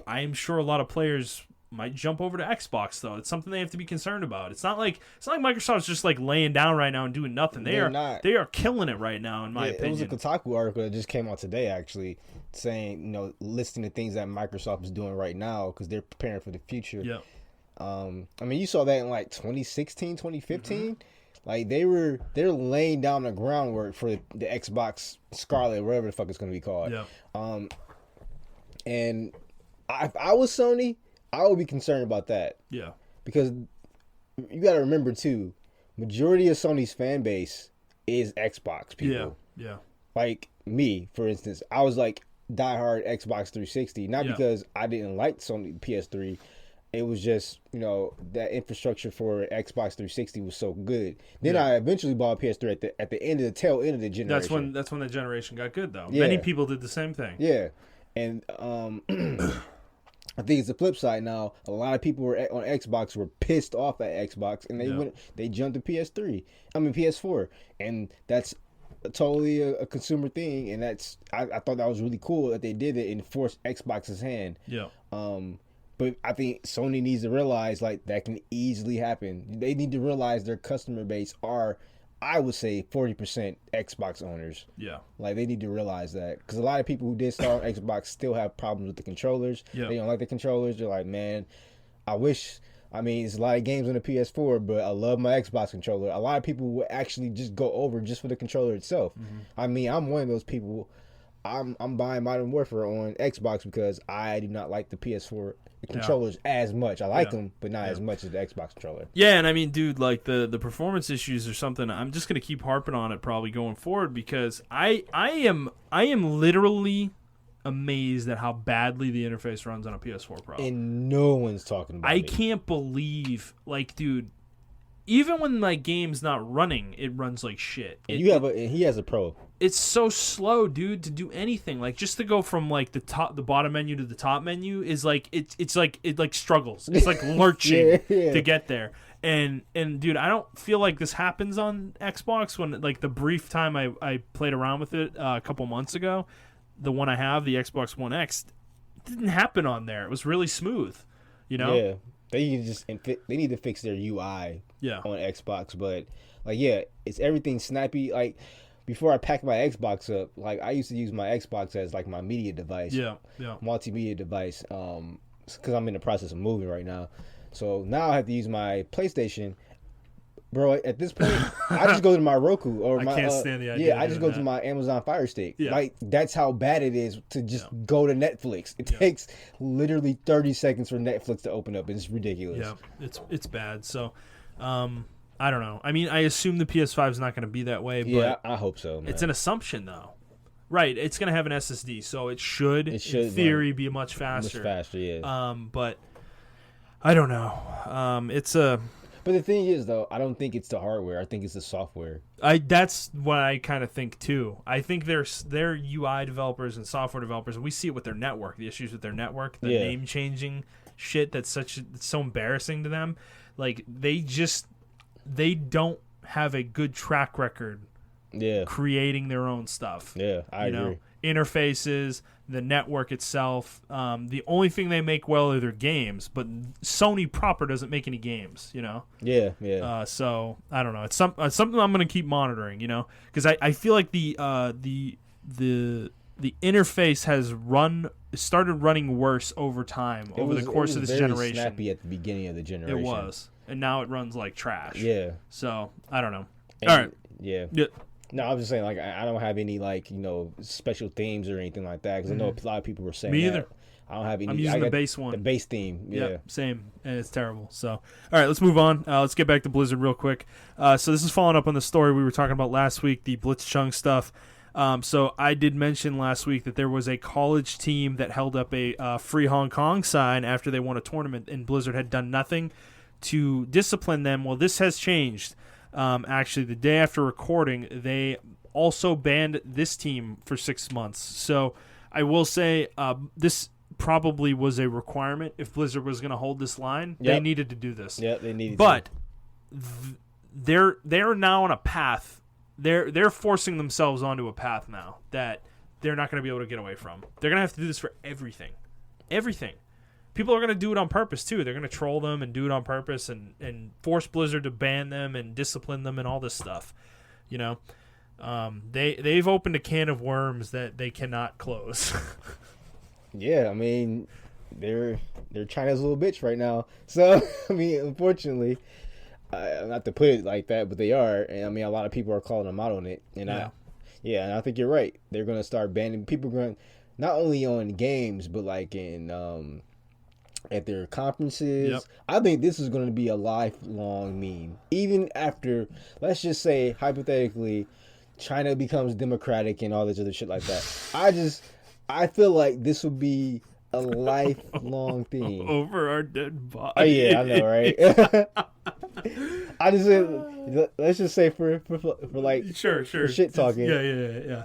am sure a lot of players might jump over to Xbox, though. It's something they have to be concerned about. It's not like Microsoft's just like laying down right now and doing nothing. They are killing it right now, in my opinion. It was a Kotaku article that just came out today, actually, saying, listing the things that Microsoft is doing right now because they're preparing for the future. Yeah. I mean, you saw that in like 2016, 2015. Like, they're laying down the groundwork for the Xbox Scarlet, whatever the fuck it's going to be called. Yeah. And if I was Sony, I would be concerned about that. Yeah. Because you got to remember, too, majority of Sony's fan base is Xbox people. Yeah. like me, for instance, I was like diehard Xbox 360, not because I didn't like Sony PS3. It was just, that infrastructure for Xbox 360 was so good. Then I eventually bought PS3 at the end of the tail end of the generation. That's when the generation got good, though. Yeah. Many people did the same thing. Yeah, and I think it's the flip side now. A lot of people on Xbox were pissed off at Xbox, and they jumped to PS4, and that's totally a consumer thing. And I thought that was really cool that they did it and forced Xbox's hand. Yeah. But I think Sony needs to realize like that can easily happen. They need to realize their customer base are, I would say, 40% Xbox owners. Yeah. Like, they need to realize that. Because a lot of people who did start on Xbox still have problems with the controllers. Yeah. They don't like the controllers. They're like, man, it's a lot of games on the PS4, but I love my Xbox controller. A lot of people will actually just go over just for the controller itself. Mm-hmm. I'm one of those people. I'm buying Modern Warfare on Xbox because I do not like the PS4 controllers as much. I like them, but not as much as the Xbox controller. Yeah, and I mean, dude, like the performance issues or something. I'm just gonna keep harping on it probably going forward because I am literally amazed at how badly the interface runs on a PS4 Pro. And no one's talking about it. I can't believe, like, dude. Even when my game's not running, it runs like shit. And he has a Pro. It's so slow, dude, to do anything. Like, just to go from like the bottom menu to the top menu is like it struggles. It's like lurching to get there. And dude, I don't feel like this happens on Xbox. When like the brief time I played around with it a couple months ago, the one I have, the Xbox One X, it didn't happen on there. It was really smooth, Yeah. They need to fix their UI on Xbox, but it's everything snappy. Like before I packed my Xbox up, like I used to use my Xbox as like my media device, multimedia device, because I'm in the process of moving right now. So now I have to use my PlayStation. Bro, at this point, I just go to my Roku or I can't stand the idea. I just go to my Amazon Fire Stick. Yeah. Like that's how bad it is to just go to Netflix. It takes literally 30 seconds for Netflix to open up. It's ridiculous. Yeah, it's bad. So, I don't know. I mean, I assume the PS5 is not going to be that way. But I hope so. Man. It's an assumption, though. Right, it's going to have an SSD, so it should in theory, be much faster. Much faster, yeah. But I don't know. It's a. But the thing is, though, I don't think it's the hardware. I think it's the software. That's what I kind of think too. I think they're UI developers and software developers, and we see it with their network. The issues with their network, the name changing shit. It's so embarrassing to them. Like they don't have a good track record. Creating their own stuff. Yeah, I agree. Interfaces, the network itself. The only thing they make well are their games, but Sony proper doesn't make any games, Yeah. So I don't know. It's something I'm going to keep monitoring, because I feel like the interface has started running worse over time over the course of this generation. It was snappy at the beginning of the generation. It was, and now it runs like trash. Yeah. So I don't know. All right. Yeah. No, I was just saying, like, I don't have any, like, special themes or anything like that, because I know a lot of people were saying Me either. I don't have any. I'm using the base one. The base theme, same, and it's terrible. So, all right, let's move on. Let's get back to Blizzard real quick. So this is following up on the story we were talking about last week, the Blitzchung stuff. So I did mention last week that there was a college team that held up a Free Hong Kong sign after they won a tournament, and Blizzard had done nothing to discipline them. Well, this has changed. Actually, the day after recording, they also banned this team for 6 months. So I will say this probably was a requirement. If Blizzard was going to hold this line, they needed to do this. Yeah, they needed to. But they're now on a path. They're forcing themselves onto a path now that they're not going to be able to get away from. They're going to have to do this for everything. Everything. People are going to do it on purpose, too. They're going to troll them and do it on purpose and force Blizzard to ban them and discipline them and all this stuff. They've opened a can of worms that they cannot close. Yeah, I mean, they're China's little bitch right now. So, I mean, unfortunately, not to put it like that, but they are. And, I mean, a lot of people are calling them out on it. And and I think you're right. They're going to start banning people, not only on games, but like in at their conferences. Yep. I think this is going to be a lifelong meme. Even after, let's just say, hypothetically, China becomes democratic and all this other shit like that. I feel like this will be a lifelong thing. Over our dead body. Oh yeah, I know, right? I just let's just say for like sure for shit talking. Yeah.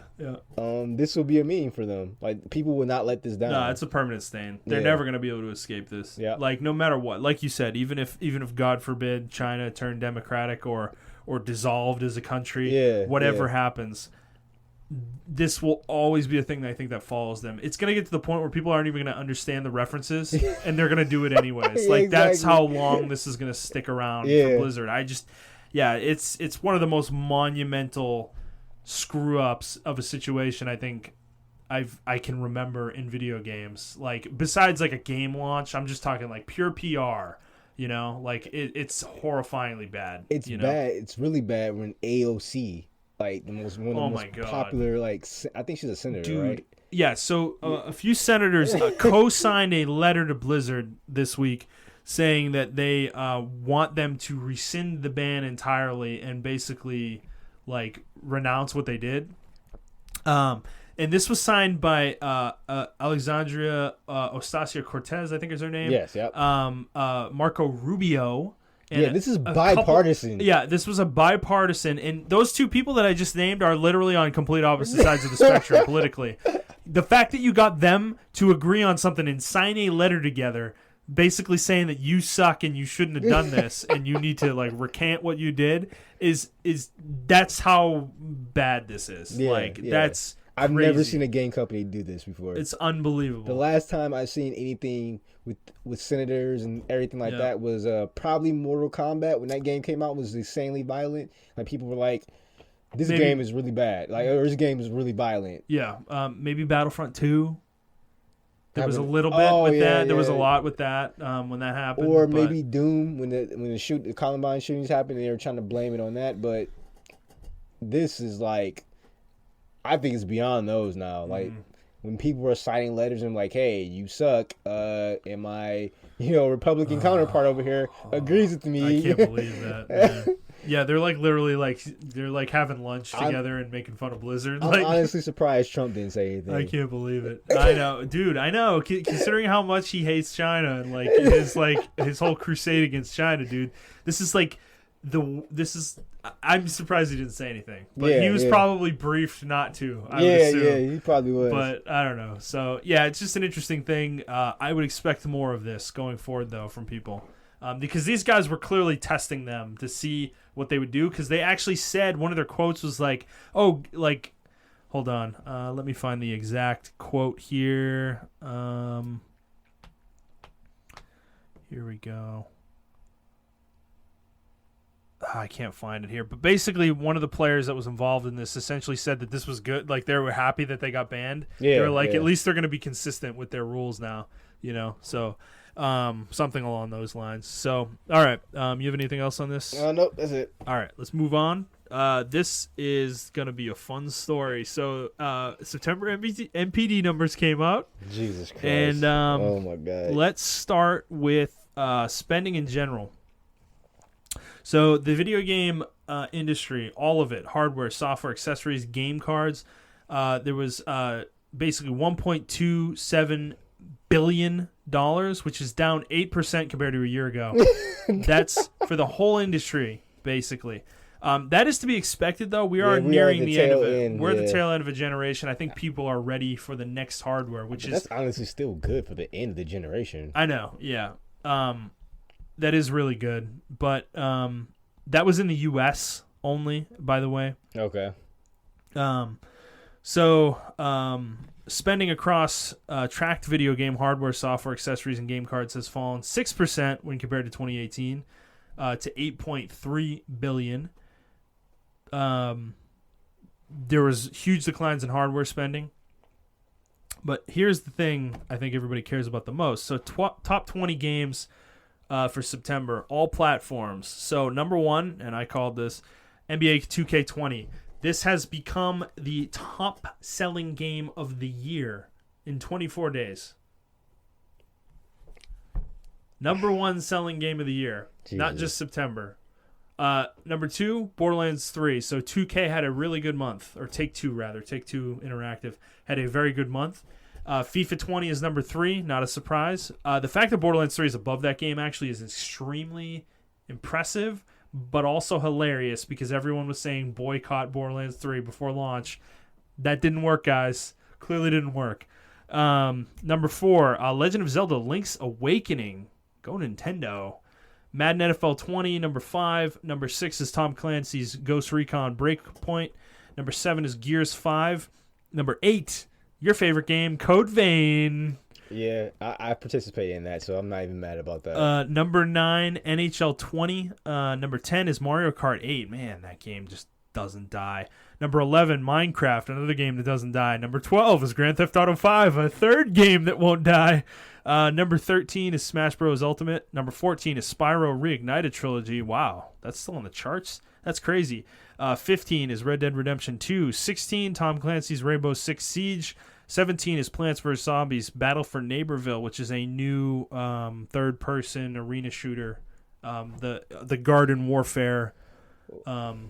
This will be a meme for them. Like people will not let this down. No, it's a permanent stain. They're never gonna be able to escape this. Yeah. Like no matter what, like you said, even if God forbid China turned democratic or dissolved as a country, whatever happens, this will always be a thing that I think that follows them. It's going to get to the point where people aren't even going to understand the references, and they're going to do it anyways. Like, that's how long this is going to stick around for Blizzard. It's one of the most monumental screw-ups of a situation I think I can remember in video games. Like, besides, like, a game launch, I'm just talking, like, pure PR. You know? Like, it's horrifyingly bad. It's bad. It's really bad when AOC... Like one of the most popular, like I think she's a senator, right? Yeah. So a few senators co-signed a letter to Blizzard this week, saying that they want them to rescind the ban entirely and basically like renounce what they did. And this was signed by Alexandria Ocasio-Cortez, I think is her name. Yes. Yep. Marco Rubio. And this is bipartisan. This was a bipartisan, and those two people that I just named are literally on complete opposite sides of the spectrum politically. The fact that you got them to agree on something and sign a letter together, basically saying that you suck and you shouldn't have done this, and you need to like recant what you did, is that's how bad this is. That's. I've crazy. Never seen a game company do this before. It's unbelievable. The last time I've seen anything with senators and everything like that was probably Mortal Kombat. When that game came out, was insanely violent. Like people were like, "This game is really bad." Like, or this game is really violent. Yeah, maybe Battlefront 2. There was a little bit with that. There was a lot with that when that happened. Or maybe Doom when the Columbine shootings happened, and they were trying to blame it on that. But this is like. I think it's beyond those now. Like when people are signing letters and like, "Hey, you suck," and my Republican counterpart over here agrees with me. I can't believe that. Yeah, they're like literally like they're like having lunch together and making fun of Blizzard. I'm like, honestly surprised Trump didn't say anything. I can't believe it. I know, dude. I know. Considering how much he hates China and his whole crusade against China, dude. This is like. I'm surprised he didn't say anything, but he was probably briefed not to. I would assume. He probably was. But I don't know. So it's just an interesting thing. I would expect more of this going forward, though, from people, because these guys were clearly testing them to see what they would do. Because they actually said one of their quotes was like, "Oh, like, hold on, let me find the exact quote here. Here we go." I can't find it here, but basically one of the players that was involved in this essentially said that this was good. Like they were happy that they got banned. They were like, at least they're going to be consistent with their rules now, so something along those lines. So, all right. You have anything else on this? Nope, that's it. All right, let's move on. This is going to be a fun story. So, September MPD numbers came out. Jesus Christ. And, oh my God. Let's start with spending in general. So the video game industry, all of it, hardware, software, accessories, game cards, there was basically $1.27 billion, which is down 8% compared to a year ago. That's for the whole industry, basically. That is to be expected, though. We are nearing the end of it. We're at the tail end of a generation. I think people are ready for the next hardware, that's honestly still good for the end of the generation. I know, yeah. That is really good, but that was in the U.S. only, by the way. Okay. So spending across tracked video game hardware, software, accessories, and game cards has fallen 6% when compared to 2018 to $8.3 billion. There was huge declines in hardware spending. But here's the thing I think everybody cares about the most. So top 20 games for September, all platforms. So number one, and I called this NBA 2K20. This has become the top-selling game of the year in 24 days. Number one selling game of the year, not just September. Number 2, Borderlands 3. So 2K had a really good month, or Take-Two rather. Take-Two Interactive had a very good month. FIFA 20 is number 3, not a surprise. The fact that Borderlands 3 is above that game actually is extremely impressive, but also hilarious because everyone was saying boycott Borderlands 3 before launch. That didn't work, guys. Clearly didn't work. Number 4, Legend of Zelda Link's Awakening. Go Nintendo. Madden NFL 20, number 5. Number 6 is Tom Clancy's Ghost Recon Breakpoint. Number 7 is Gears 5. Number 8, your favorite game, Code Vein. Yeah, I participated in that, so I'm not even mad about that. Number 9, NHL 20. Number 10 is Mario Kart 8. Man, that game just doesn't die. Number 11, Minecraft, another game that doesn't die. Number 12 is Grand Theft Auto 5, a third game that won't die. Number 13 is Smash Bros. Ultimate. Number 14 is Spyro Reignited Trilogy. Wow, that's still on the charts? That's crazy. 15 is Red Dead Redemption 2. 16, Tom Clancy's Rainbow Six Siege. 17 is Plants vs. Zombies Battle for Neighborville, which is a new third-person arena shooter. The Garden Warfare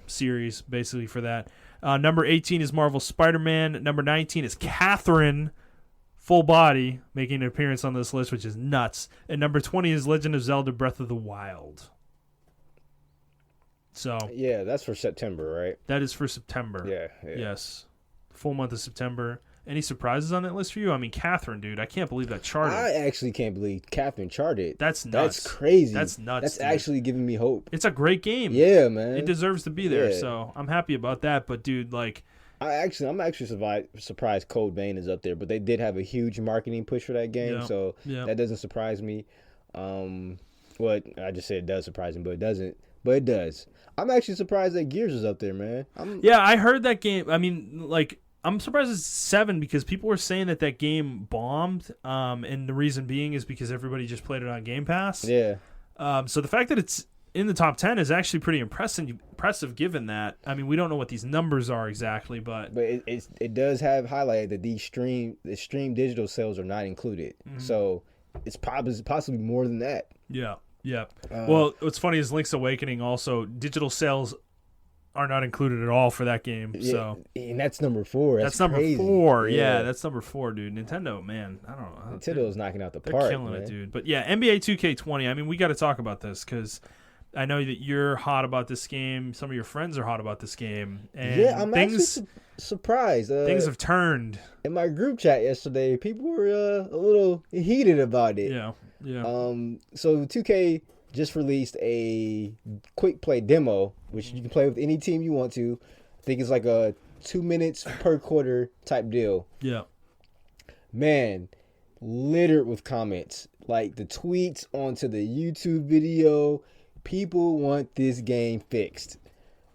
series, basically, for that. Number 18 is Marvel Spider-Man. Number 19 is Catherine, full body, making an appearance on this list, which is nuts. And number 20 is Legend of Zelda Breath of the Wild. So yeah, that's for September, right? That is for September. Yeah. Yes. Full month of September. Any surprises on that list for you? I mean, Catherine, dude, I can't believe that charted. I actually can't believe Catherine charted. That's nuts. That's crazy. That's nuts. That's dude. Actually giving me hope. It's a great game. Yeah, man. It deserves to be there, Yeah. so I'm happy about that. But, dude, like... I'm actually surprised Code Vein is up there, but they did have a huge marketing push for that game, so that doesn't surprise me. What I just said does surprise me, but it doesn't. But it does. I'm actually surprised that Gears is up there, man. Yeah, I heard that game. I mean, like, I'm surprised it's 7 because people were saying that game bombed, and the reason being is because everybody just played it on Game Pass. Yeah. So the fact that it's in the top 10 is actually pretty impressive given that. I mean, we don't know what these numbers are exactly, but it does have highlighted that the stream digital sales are not included. Mm-hmm. So it's possibly more than that. Yeah. Well, what's funny is Link's Awakening also, digital sales are not included at all for that game. Yeah, so and that's number 4. That's number crazy. 4. Yeah, that's number 4, dude. Nintendo, man, I don't know. Nintendo's knocking out the they're park. They're killing it, dude. But yeah, NBA 2K20. I mean, we got to talk about this because I know that you're hot about this game. Some of your friends are hot about this game. And yeah, I'm actually surprised. Things have turned. In my group chat yesterday, people were a little heated about it. Yeah. So 2K just released a quick play demo, which you can play with any team you want to. I think it's like a 2 minutes per quarter type deal. Yeah. Man, littered with comments. Like the tweets onto the YouTube video. People want this game fixed.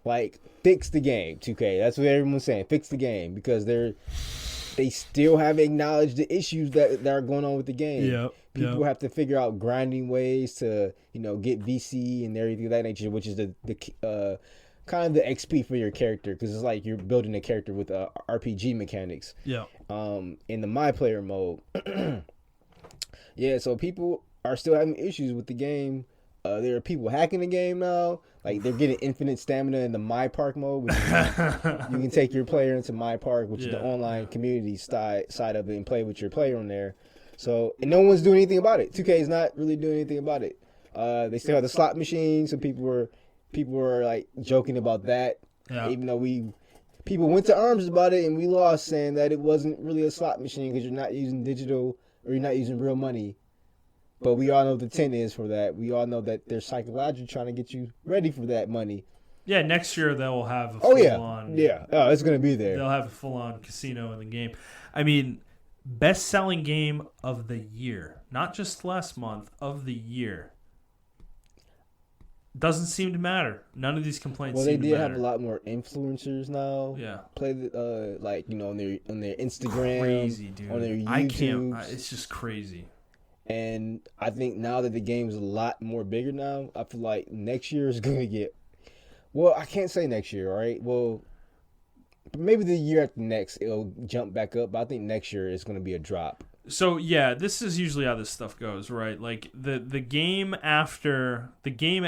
Like, fix the game, 2K. That's what everyone's saying. Fix the game. Because they still haven't acknowledged the issues that are going on with the game. Yeah. People have to figure out grinding ways to, get VC and everything of that nature, which is the kind of the XP for your character, because it's like you're building a character with RPG mechanics. Yeah. In the My Player mode. Yeah, so people are still having issues with the game. There are people hacking the game now. Like, they're getting infinite stamina in the My Park mode, which is, you can take your player into My Park, which is the online community side of it, and play with your player on there. So, and no one's doing anything about it. 2K is not really doing anything about it. They still have the slot machine, so people were like joking about that. Yeah. Even though people went to arms about it and we lost, saying that it wasn't really a slot machine because you're not using digital or you're not using real money. But we all know the 10 is for that. We all know that they're psychologically trying to get you ready for that money. Yeah, next year they'll have a full-on... Yeah, it's going to be there. They'll have a full-on casino in the game. I mean, best-selling game of the year. Not just last month, of the year. Doesn't seem to matter. None of these complaints seem to matter. Well, they did have a lot more influencers now. Yeah. Play on their Instagram. Crazy, dude. On their YouTube. I can't... It's just crazy. And I think now that the game's a lot more bigger now, I feel like next year is going to get... Well, I can't say next year, all right? Well, maybe the year after next, it'll jump back up. But I think next year is going to be a drop. So yeah, this is usually how this stuff goes, right? Like the game after the game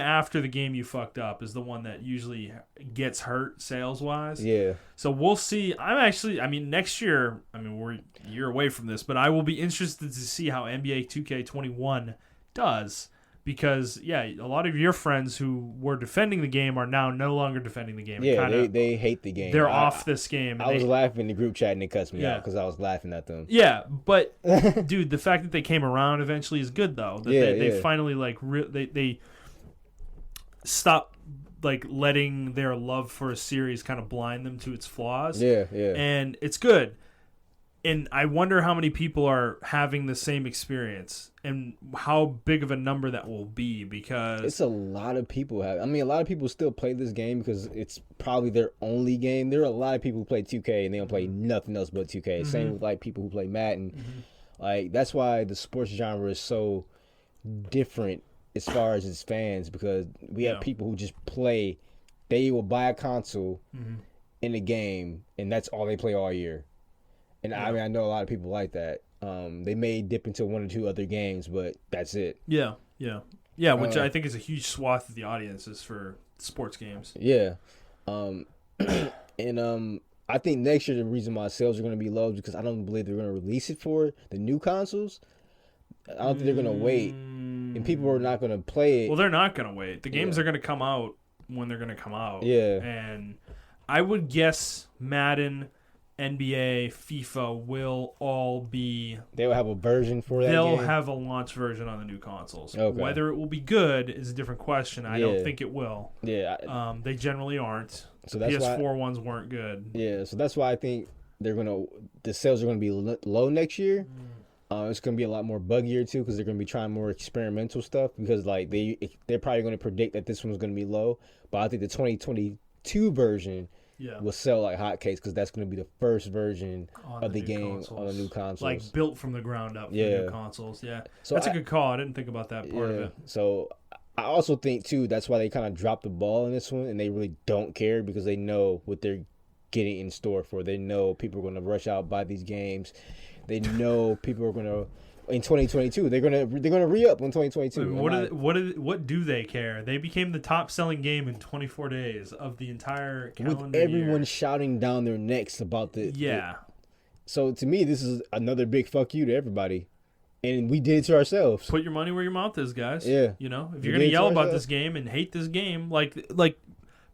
you fucked up is the one that usually gets hurt sales wise. Yeah. So we'll see. I mean, next year, I mean, we're a year away from this, but I will be interested to see how NBA 2K21 does. Because, yeah, a lot of your friends who were defending the game are now no longer defending the game. Yeah, they hate the game. They're off this game. I was laughing in the group chat and they cussed me out because I was laughing at them. Yeah, but, dude, the fact that they came around eventually is good, though. That they finally, like, they stopped, like, letting their love for a series kind of blind them to its flaws. Yeah. And it's good. And I wonder how many people are having the same experience and how big of a number that will be, because it's a lot of people a lot of people still play this game because it's probably their only game. There are a lot of people who play 2K and they don't play nothing else but 2K. Mm-hmm. Same with like people who play Madden. Mm-hmm. Like that's why the sports genre is so different as far as its fans, because we have people who just play. They will buy a console in a game and that's all they play all year. And I know a lot of people like that. They may dip into one or two other games, but that's it. Yeah, which I think is a huge swath of the audiences for sports games. Yeah. And I think next year the reason why sales are going to be low is because I don't believe they're going to release it for the new consoles. I don't think they're going to wait. And people are not going to play it. Well, they're not going to wait. The games are going to come out when they're going to come out. Yeah. And I would guess Madden, NBA, FIFA will all be... They will have a version for that They'll game? have a launch version on the new consoles. Okay. Whether it will be good is a different question. I don't think it will. Yeah. They generally aren't. So the that's PS4 ones weren't good. Yeah, so that's why I think the sales are going to be low next year. It's going to be a lot more buggier too, because they're going to be trying more experimental stuff, because like they're probably going to predict that this one's going to be low. But I think the 2022 version... will sell like hotcakes, because that's going to be the first version of the game on the new consoles. Like built from the ground up for new consoles. Yeah. So that's a good call. I didn't think about that part of it. So I also think, too, that's why they kind of dropped the ball in this one, and they really don't care, because they know what they're getting in store for. They know people are going to rush out, buy these games. They know people are going to... In 2022, they're gonna re-up in 2022. What do they care? They became the top-selling game in 24 days of the entire calendar with everyone year. Shouting down their necks about so to me, this is another big fuck you to everybody, and we did it to ourselves. Put your money where your mouth is, guys. Yeah, you know, if you're gonna yell about this game and hate this game, like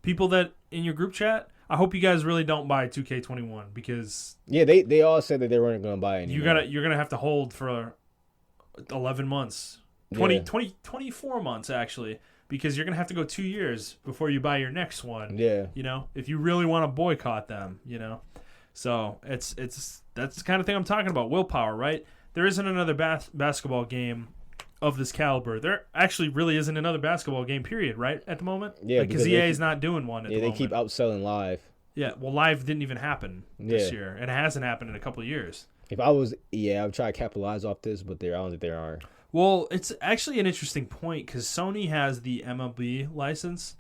people that in your group chat, I hope you guys really don't buy 2K21, because they all said that they weren't gonna buy it anymore. You're gonna have to hold for 11 months, 24 months actually, because you're gonna have to go 2 years before you buy your next one. Yeah, you know, if you really want to boycott them, you know. So it's that's the kind of thing I'm talking about. Willpower, right? There isn't another basketball game of this caliber. There actually really isn't another basketball game, period, right, at the moment. Yeah, because EA is not doing one at the moment. They keep outselling Live. Yeah, well, Live didn't even happen this year, and it hasn't happened in a couple of years. If I was EA, I would try to capitalize off this, but I don't think there are. Well, it's actually an interesting point, because Sony has the MLB license,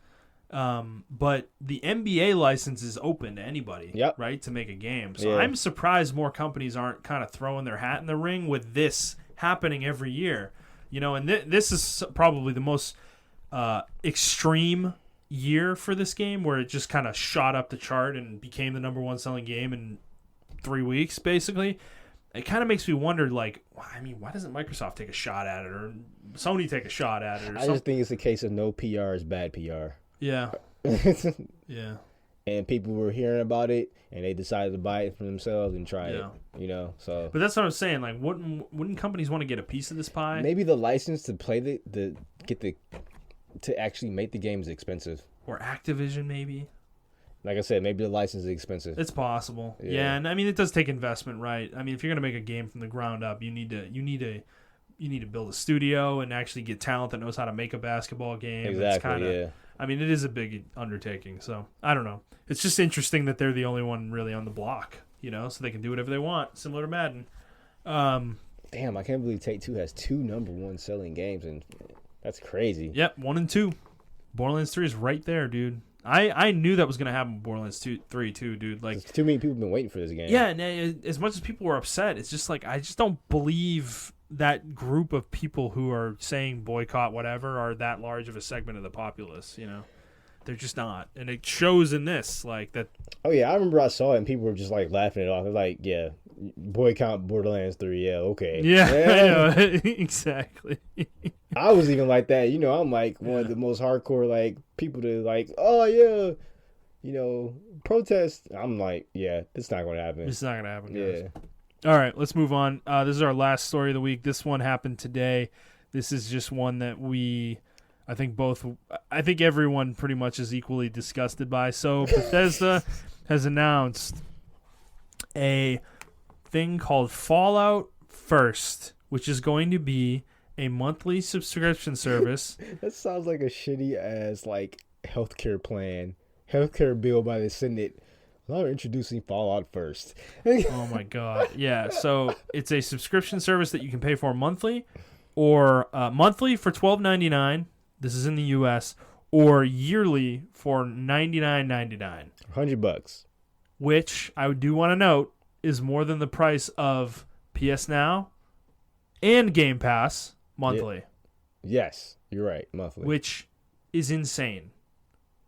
but the NBA license is open to anybody, right, to make a game. So I'm surprised more companies aren't kind of throwing their hat in the ring with this happening every year. You know, and this is probably the most extreme year for this game, where it just kind of shot up the chart and became the number one selling game in 3 weeks, basically. It kind of makes me wonder, like, I mean, why doesn't Microsoft take a shot at it, or Sony take a shot at it, or something? I just think it's a case of no PR is bad PR. Yeah. Yeah. And people were hearing about it, and they decided to buy it for themselves and try it. You know, so. But that's what I'm saying. Like, wouldn't companies want to get a piece of this pie? Maybe the license to play to actually make the game is expensive. Or Activision, maybe. Like I said, maybe the license is expensive. It's possible. Yeah, and I mean, it does take investment, right? I mean, if you're gonna make a game from the ground up, you need to build a studio and actually get talent that knows how to make a basketball game. Exactly. I mean, it is a big undertaking. So I don't know. It's just interesting that they're the only one really on the block, you know, so they can do whatever they want, similar to Madden. Damn, I can't believe Take-Two has 2 number 1 selling games, and that's crazy. Yep, 1 and 2. Borderlands 3 is right there, dude. I knew that was going to happen with Borderlands 3 too, dude. Like, too many people have been waiting for this game. Yeah, and as much as people were upset, it's just like, I just don't believe that group of people who are saying boycott whatever are that large of a segment of the populace, you know? They're just not. And it shows in this, like, that. Oh, yeah, I remember I saw it and people were just, like, laughing it off. They're like, yeah, boycott Borderlands 3, yeah, okay. Yeah, I know. Exactly. I was even like that. You know, I'm, like, one of the most hardcore, like, people to, like, oh, yeah, you know, protest. I'm like, yeah, it's not going to happen. It's not going to happen, guys. Yeah. All right, let's move on. This is our last story of the week. This one happened today. This is just one that I think everyone pretty much is equally disgusted by. So Bethesda has announced a thing called Fallout First, which is going to be a monthly subscription service. That sounds like a shitty ass, like, healthcare plan. Healthcare bill by the Senate. Now we're introducing Fallout First. Oh my god. Yeah, so it's a subscription service that you can pay for monthly, or monthly for $12.99. This is in the US, or yearly for $99.99. $100. Which I do want to note is more than the price of PS Now and Game Pass monthly. Yes, you're right, monthly. Which is insane.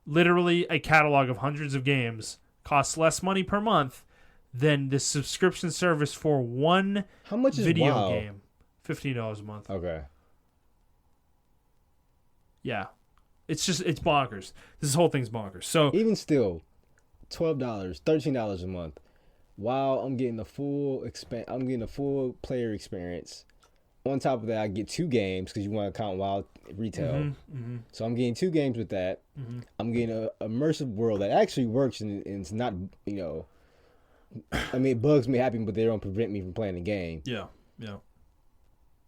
Literally a catalog of hundreds of games costs less money per month than the subscription service for one How much is video WoW? game. $15 a month. Okay. Yeah. It's bonkers. This whole thing's bonkers. So even still, $12, $13 a month. While I'm getting the full player experience. On top of that, I get 2 games because you want to count WoW retail. So I'm getting 2 games with that. I'm getting an immersive world that actually works and it's not, you know, I mean, bugs may happen, but they don't prevent me from playing the game. Yeah.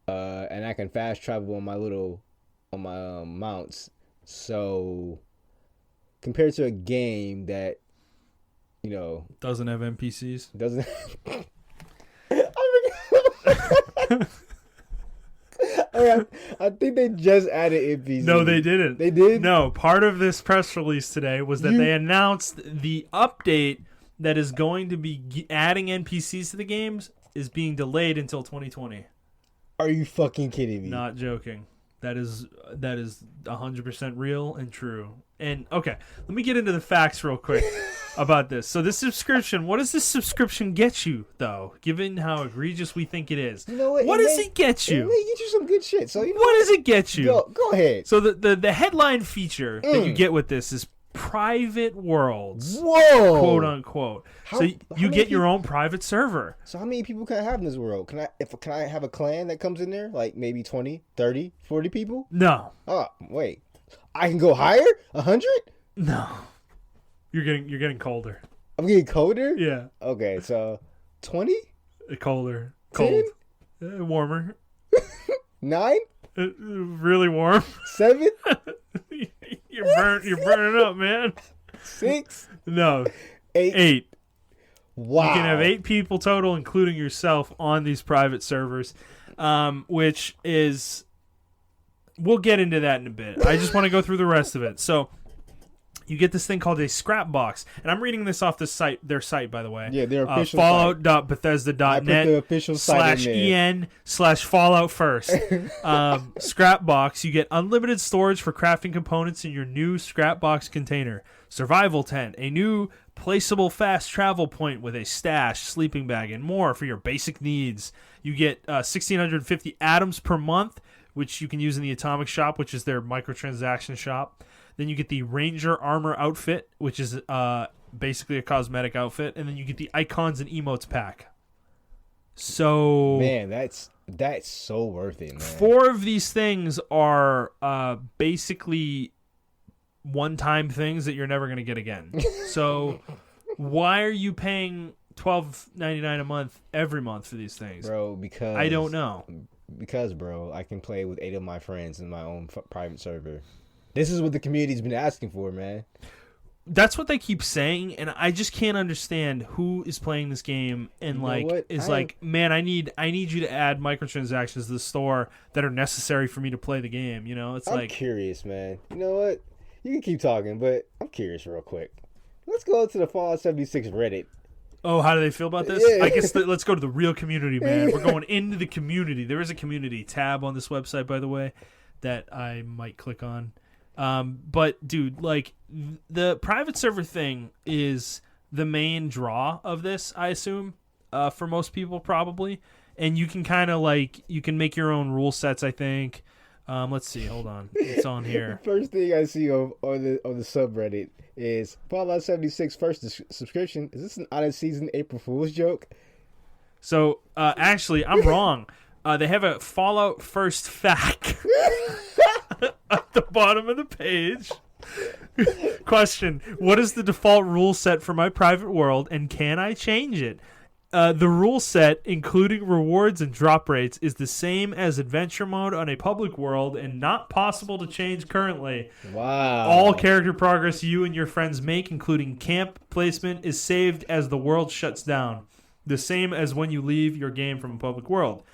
And I can fast travel on my mounts. So compared to a game that, you know, doesn't have NPCs. Doesn't. I think they just added NPCs. No, they didn't. They did? No, part of this press release today was that they announced the update that is going to be adding NPCs to the games is being delayed until 2020. Are you fucking kidding me? Not joking. That is 100% real and true. And okay, let me get into the facts real quick about this. So this subscription, what does this subscription get you though? Given how egregious we think it is, you know what does it get you? It may get you some good shit. So you know what does it get you? Go ahead. So the headline feature that you get with this is private worlds. Whoa, quote unquote. So you get your own private server. So how many people can I have in this world? Can I have a clan that comes in there? Like maybe 20, 30, 40 people? No. Oh, wait. I can go higher? 100? No. You're getting colder. I'm getting colder? Yeah. Okay, so 20? Colder. 10? Cold. Warmer. 9? Really warm. 7? You're burning up, man. 6? No. 8. Wow. You can have 8 people total, including yourself, on these private servers, which is... We'll get into that in a bit. I just want to go through the rest of it. So you get this thing called a scrap box, and I'm reading this off their site, by the way. Yeah, their official Fallout.bethesda.net /en/Fallout First. Scrap box. You get unlimited storage for crafting components in your new scrap box container. Survival tent, a new placeable fast travel point with a stash, sleeping bag, and more for your basic needs. You get 1,650 atoms per month, which you can use in the Atomic Shop, which is their microtransaction shop. Then you get the Ranger Armor outfit, which is basically a cosmetic outfit. And then you get the Icons and Emotes pack. So... Man, that's so worth it, man. 4 of these things are basically one-time things that you're never going to get again. So why are you paying $12.99 a month every month for these things? Bro, because... I don't know. Because, bro, I can play with 8 of my friends in my own private server. This is what the community's been asking for, man. That's what they keep saying, and I just can't understand who is playing this game and man, I need you to add microtransactions to the store that are necessary for me to play the game. You know, I'm curious, man. You know what? You can keep talking, but I'm curious real quick. Let's go to the Fallout 76 Reddit. Oh, how do they feel about this? Yeah. I guess let's go to the real community, man. We're going into the community. There is a community tab on this website, by the way, that I might click on. But, dude, like, the private server thing is the main draw of this, I assume, for most people, probably. And you can kind of, like, you can make your own rule sets, I think. Let's see. Hold on. It's on here. First thing I see on the subreddit is Fallout 76 first subscription. Is this an out-of-season April Fool's joke? So, actually, I'm wrong. They have a Fallout first fact at the bottom of the page. Question: what is the default rule set for my private world, and can I change it? The rule set, including rewards and drop rates, is the same as adventure mode on a public world and not possible to change currently. Wow. All character progress you and your friends make, including camp placement, is saved as the world shuts down. The same as when you leave your game from a public world.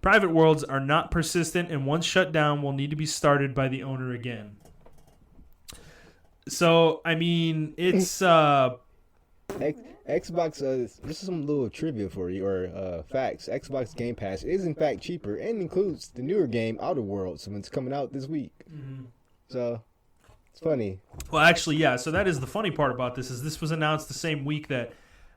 Private worlds are not persistent, and once shut down, will need to be started by the owner again. So, I mean, it's... Xbox, this is some little trivia for you, or facts. Xbox Game Pass is in fact cheaper and includes the newer game Outer Worlds when it's coming out this week. Mm-hmm. So, it's funny. Well, actually, yeah, so that is the funny part about this, is this was announced the same week that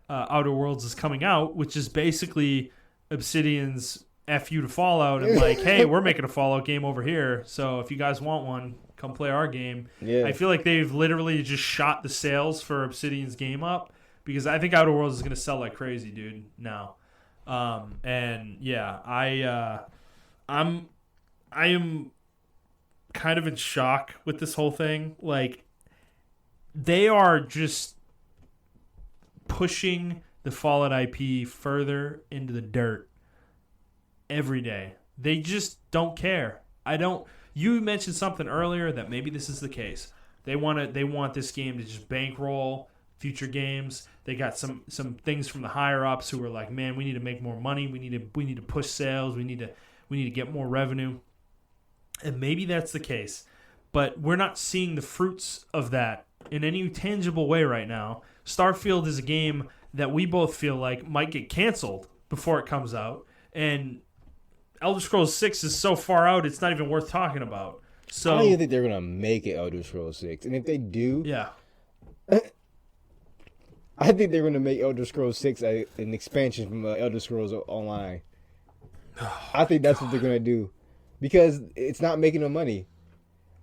Outer Worlds is coming out, which is basically Obsidian's F you to Fallout and like, hey, we're making a Fallout game over here, so if you guys want one, come play our game. Yeah. I feel like they've literally just shot the sales for Obsidian's game up, because I think Outer Worlds is going to sell like crazy, dude, now. And yeah, I am kind of in shock with this whole thing. Like, they are just pushing the Fallout IP further into the dirt every day. They just don't care. You mentioned something earlier that maybe this is the case. They want this game to just bankroll future games. They got some things from the higher ups who were like, man, we need to make more money. We need to push sales. We need to get more revenue. And maybe that's the case, but we're not seeing the fruits of that in any tangible way right now. Starfield is a game that we both feel like might get canceled before it comes out, and Elder Scrolls 6 is so far out it's not even worth talking about. So I don't even think they're gonna make it Elder Scrolls 6, and if they do, yeah. I think they're going to make Elder Scrolls 6 an expansion from Elder Scrolls Online. I think that's what they're going to do. Because it's not making no money.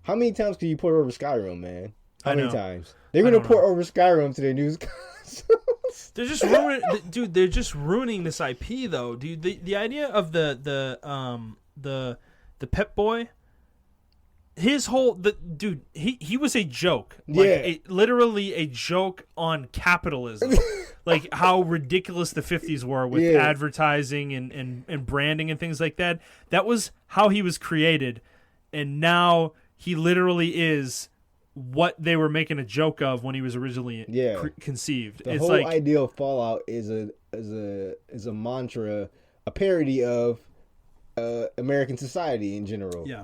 How many times can you port over Skyrim, man? How many times? They're going to port over Skyrim to their new consoles. They're just ruining, dude. They're just ruining this IP, though, dude. The idea of the Pep Boy. His whole dude, he was a joke. Like, literally a joke on capitalism. Like how ridiculous the 50s were with advertising and branding and things like that. That was how he was created, and now he literally is what they were making a joke of when he was originally conceived. The whole idea of Fallout is a mantra, a parody of American society in general. Yeah.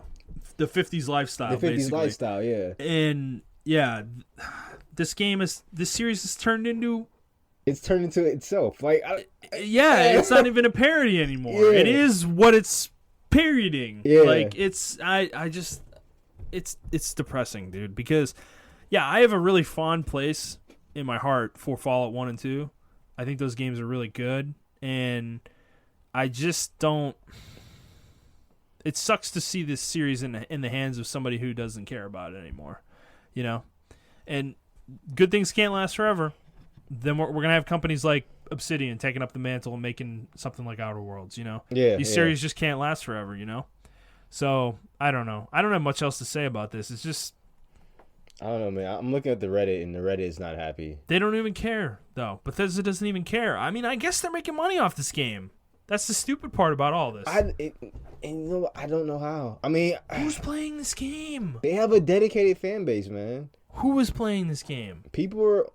The 50s lifestyle, the 50s basically. lifestyle, yeah. And yeah, this series has turned into... It's turned into itself. Like, it's not even a parody anymore. Yeah. It is what it's parodying. Yeah. Like, it's depressing, dude. Because, yeah, I have a really fond place in my heart for Fallout 1 and 2. I think those games are really good. And I just don't... It sucks to see this series in the hands of somebody who doesn't care about it anymore, you know? And good things can't last forever. Then we're going to have companies like Obsidian taking up the mantle and making something like Outer Worlds, you know? Yeah. These series just can't last forever, you know? So, I don't know. I don't have much else to say about this. It's just... I don't know, man. I'm looking at the Reddit, and the Reddit is not happy. They don't even care, though. Bethesda doesn't even care. I mean, I guess they're making money off this game. That's the stupid part about all this. I don't know how. I mean, who's playing this game? They have a dedicated fan base, man. Who was playing this game?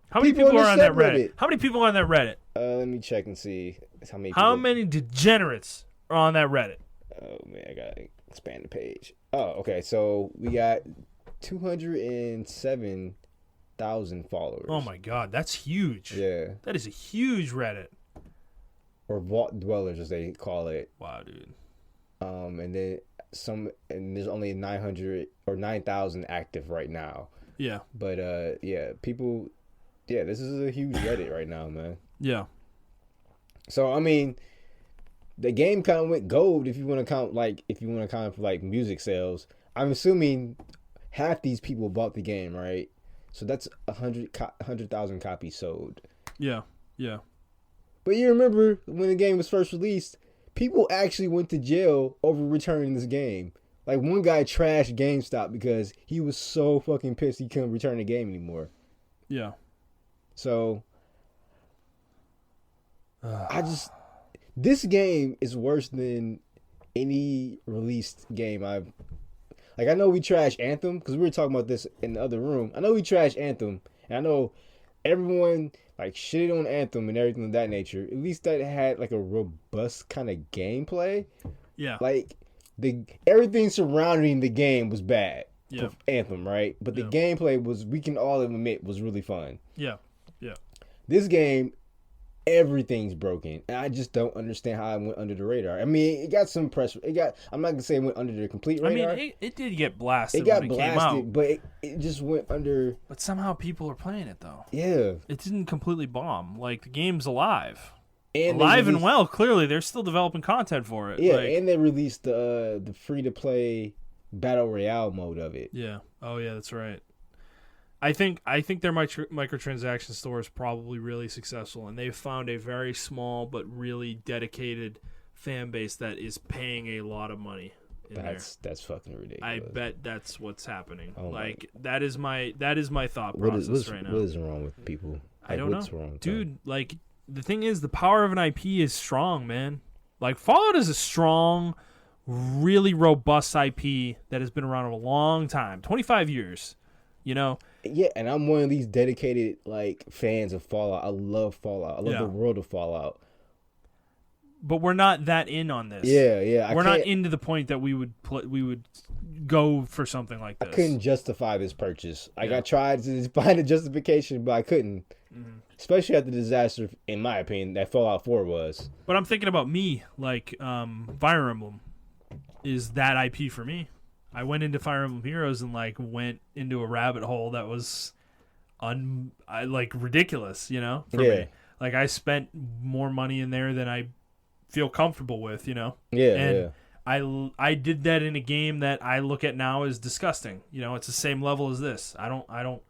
How many people are on that Reddit? How many people are on that Reddit? Let me check and see how many degenerates are on that Reddit. Oh man, I gotta expand the page. Oh, okay. So we got 207,000 followers. Oh my god, that's huge. Yeah. That is a huge Reddit. Or vault dwellers, as they call it. Wow, dude. And then there's only 900 or 9,000 active right now. Yeah. But people, this is a huge Reddit right now, man. Yeah. So I mean, the game kind of went gold if you want to count for like music sales. I'm assuming half these people bought the game, right? So that's 100,000 copies sold. Yeah. Yeah. But you remember when the game was first released, people actually went to jail over returning this game. Like, one guy trashed GameStop because he was so fucking pissed he couldn't return the game anymore. Yeah. So, this game is worse than any released game I've... Like, I know we trash Anthem, because we were talking about this in the other room. I know we trash Anthem, and I know everyone, like, shitted on Anthem and everything of that nature. At least that had, like, a robust kind of gameplay. Yeah. Like, everything surrounding the game was bad for Anthem, right? But the gameplay was, we can all admit, was really fun. Yeah. Yeah. This game, everything's broken, and I just don't understand how it went under the radar. I mean, it got some press. I'm not gonna say it went under the complete radar. I mean, it did get blasted. It got when it blasted, came out. but it just went under. But somehow people are playing it though. Yeah, it didn't completely bomb. Like, the game's alive. And alive and well. Clearly, they're still developing content for it. Yeah, like, and they released the free to play battle royale mode of it. Yeah. Oh yeah, that's right. I think their microtransaction store is probably really successful, and they've found a very small but really dedicated fan base that is paying a lot of money. That's fucking ridiculous. I bet that's what's happening. Oh that is my thought process right now. What is wrong with people? I don't know, what's wrong with dude. Like, the thing is, the power of an IP is strong, man. Like, Fallout is a strong, really robust IP that has been around a long time, 25 years. You know. Yeah, and I'm one of these dedicated like fans of Fallout. I love Fallout. I love the world of Fallout. But we're not that in on this. Yeah. We're not into the point that we would go for something like this. I couldn't justify this purchase. Like, I tried to find a justification, but I couldn't. Mm-hmm. Especially after the disaster, in my opinion, that Fallout 4 was. But I'm thinking about me, like, Fire Emblem is that IP for me. I went into Fire Emblem Heroes and, like, went into a rabbit hole that was ridiculous, you know, for me. Like, I spent more money in there than I feel comfortable with, you know. I did that in a game that I look at now as disgusting. You know, it's the same level as this. I don't.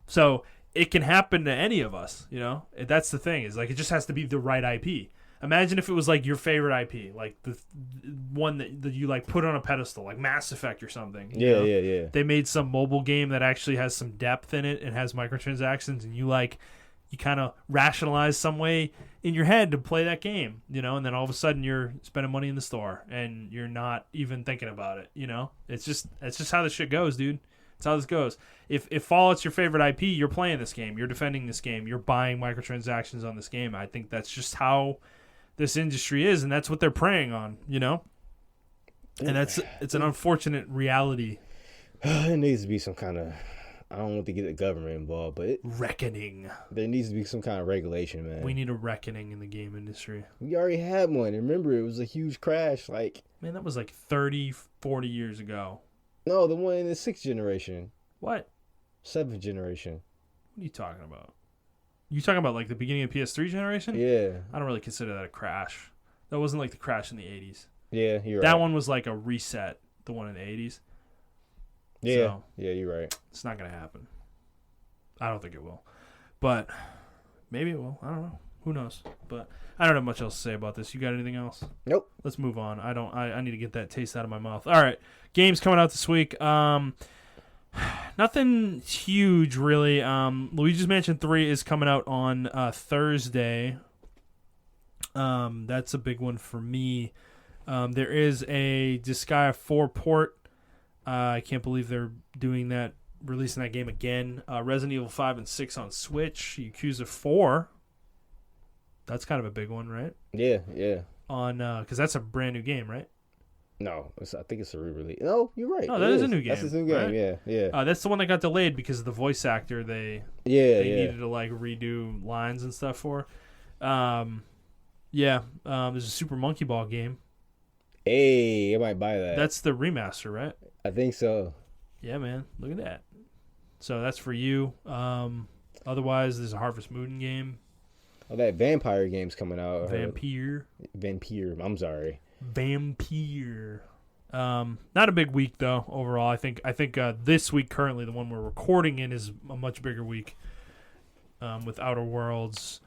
So it can happen to any of us, you know. That's the thing, is like, it just has to be the right IP. Imagine if it was like your favorite IP, like the one that you like put on a pedestal, like Mass Effect or something. Yeah. They made some mobile game that actually has some depth in it and has microtransactions, and you kind of rationalize some way in your head to play that game, you know, and then all of a sudden you're spending money in the store and you're not even thinking about it, you know. It's just how this shit goes, dude. It's how this goes. If Fallout's your favorite IP, you're playing this game, you're defending this game, you're buying microtransactions on this game. I think that's just how this industry is, and that's what they're preying on, you know. And it's an unfortunate reality. There needs to be some kind of, I don't want to get the government involved, but reckoning. There needs to be some kind of regulation, man. We need a reckoning in the game industry. We already had one. Remember, it was a huge crash. Like, man, that was like 30, 40 years ago. No, the one in the 6th generation. What? 7th generation. What are you talking about? You talking about like the beginning of PS3 generation? Yeah. I don't really consider that a crash. That wasn't like the crash in the 80s. Yeah, you're right. That one was like a reset, the one in the 80s. Yeah. So, yeah, you're right. It's not going to happen. I don't think it will. But maybe it will. I don't know. Who knows? But I don't have much else to say about this. You got anything else? Nope. Let's move on. I need to get that taste out of my mouth. All right. Games coming out this week. Nothing huge, really. Luigi's Mansion 3 is coming out on Thursday. That's a big one for me. There is a Disgaea 4 port. I can't believe they're doing that, releasing that game again. Resident Evil 5 and 6 on Switch. Yakuza 4. That's kind of a big one, right? Yeah. On because that's a brand new game, right? No, I think it's a re-release. No, you're right. No, that is a new game. That's a new game. Right? Yeah. That's the one that got delayed because of the voice actor. They needed to like redo lines and stuff for. There's a Super Monkey Ball game. Hey, I might buy that. That's the remaster, right? I think so. Yeah, man. Look at that. So that's for you. Otherwise, there's a Harvest Moon game. Oh, that vampire game's coming out. Vampire. I'm sorry. Vampire. Not a big week though. Overall, I think this week currently the one we're recording in is a much bigger week. With Outer Worlds,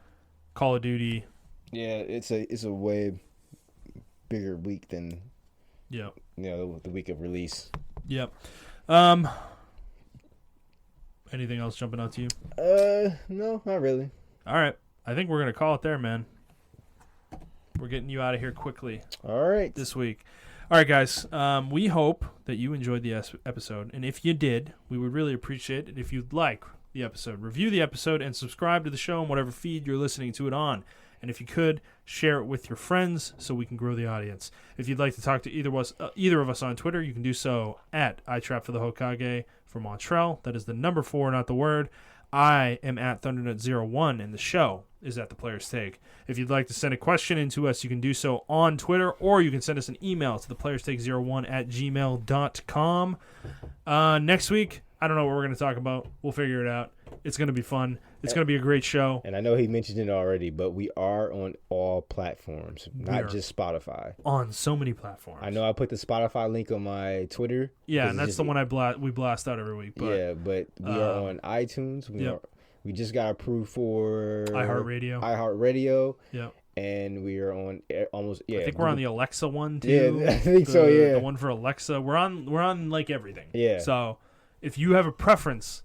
Call of Duty. Yeah, it's a way bigger week than the week of release. Yep. Anything else jumping out to you? No, not really. All right. I think we're gonna call it there, man. We're getting you out of here quickly. All right. This week. All right, guys. We hope that you enjoyed the episode, and if you did, we would really appreciate it if you'd like the episode, review the episode, and subscribe to the show on whatever feed you're listening to it on. And if you could, share it with your friends so we can grow the audience. If you'd like to talk to either of us on Twitter, you can do so at iTrapForTheHokage for Montrell. That is the number 4, not the word. I am at ThunderNut01, and the show is at The Player's Take. If you'd like to send a question in to us, you can do so on Twitter, or you can send us an email to theplayerstake01@gmail.com. Next week, I don't know what we're going to talk about. We'll figure it out. It's going to be fun. It's going to be a great show. And I know he mentioned it already, but we are on all platforms, not just Spotify. On so many platforms. I know I put the Spotify link on my Twitter. Yeah, and that's the one we blast out every week. But, but we are on iTunes. We just got approved for iHeartRadio. Yep. And we are on almost. Yeah, I think we're on the Alexa one too. Yeah, I think so. Yeah, the one for Alexa. We're on like everything. Yeah. So if you have a preference,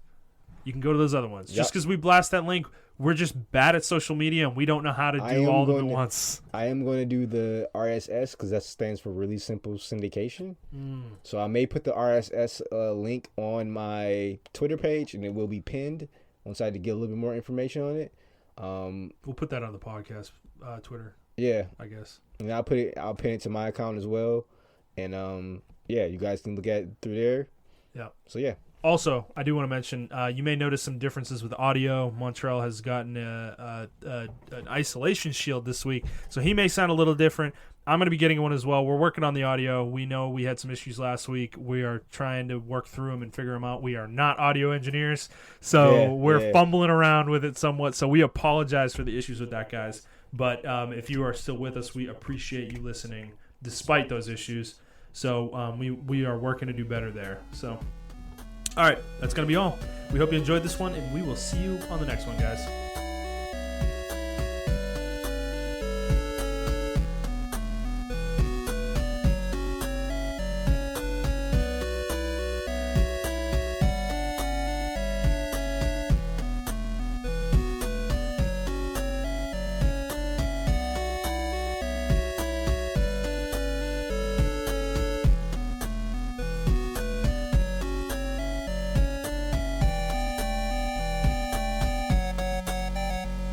you can go to those other ones. Just because we blast that link, we're just bad at social media and we don't know how to do all of it once. I am going to do the RSS because that stands for Really Simple Syndication. So I may put the RSS link on my Twitter page, and it will be pinned once I get a little bit more information on it. We'll put that on the podcast Twitter. Yeah, I guess. And I'll pin it to my account as well, and you guys can look at it through there. Yeah. So yeah. Also, I do want to mention, you may notice some differences with audio. Montrell has gotten an isolation shield this week, so he may sound a little different. I'm going to be getting one as well. We're working on the audio. We know we had some issues last week. We are trying to work through them and figure them out. We are not audio engineers, so we're fumbling around with it somewhat. So we apologize for the issues with that, guys. But if you are still with us, we appreciate you listening despite those issues. So we are working to do better there. So, all right, that's going to be all. We hope you enjoyed this one, and we will see you on the next one, guys.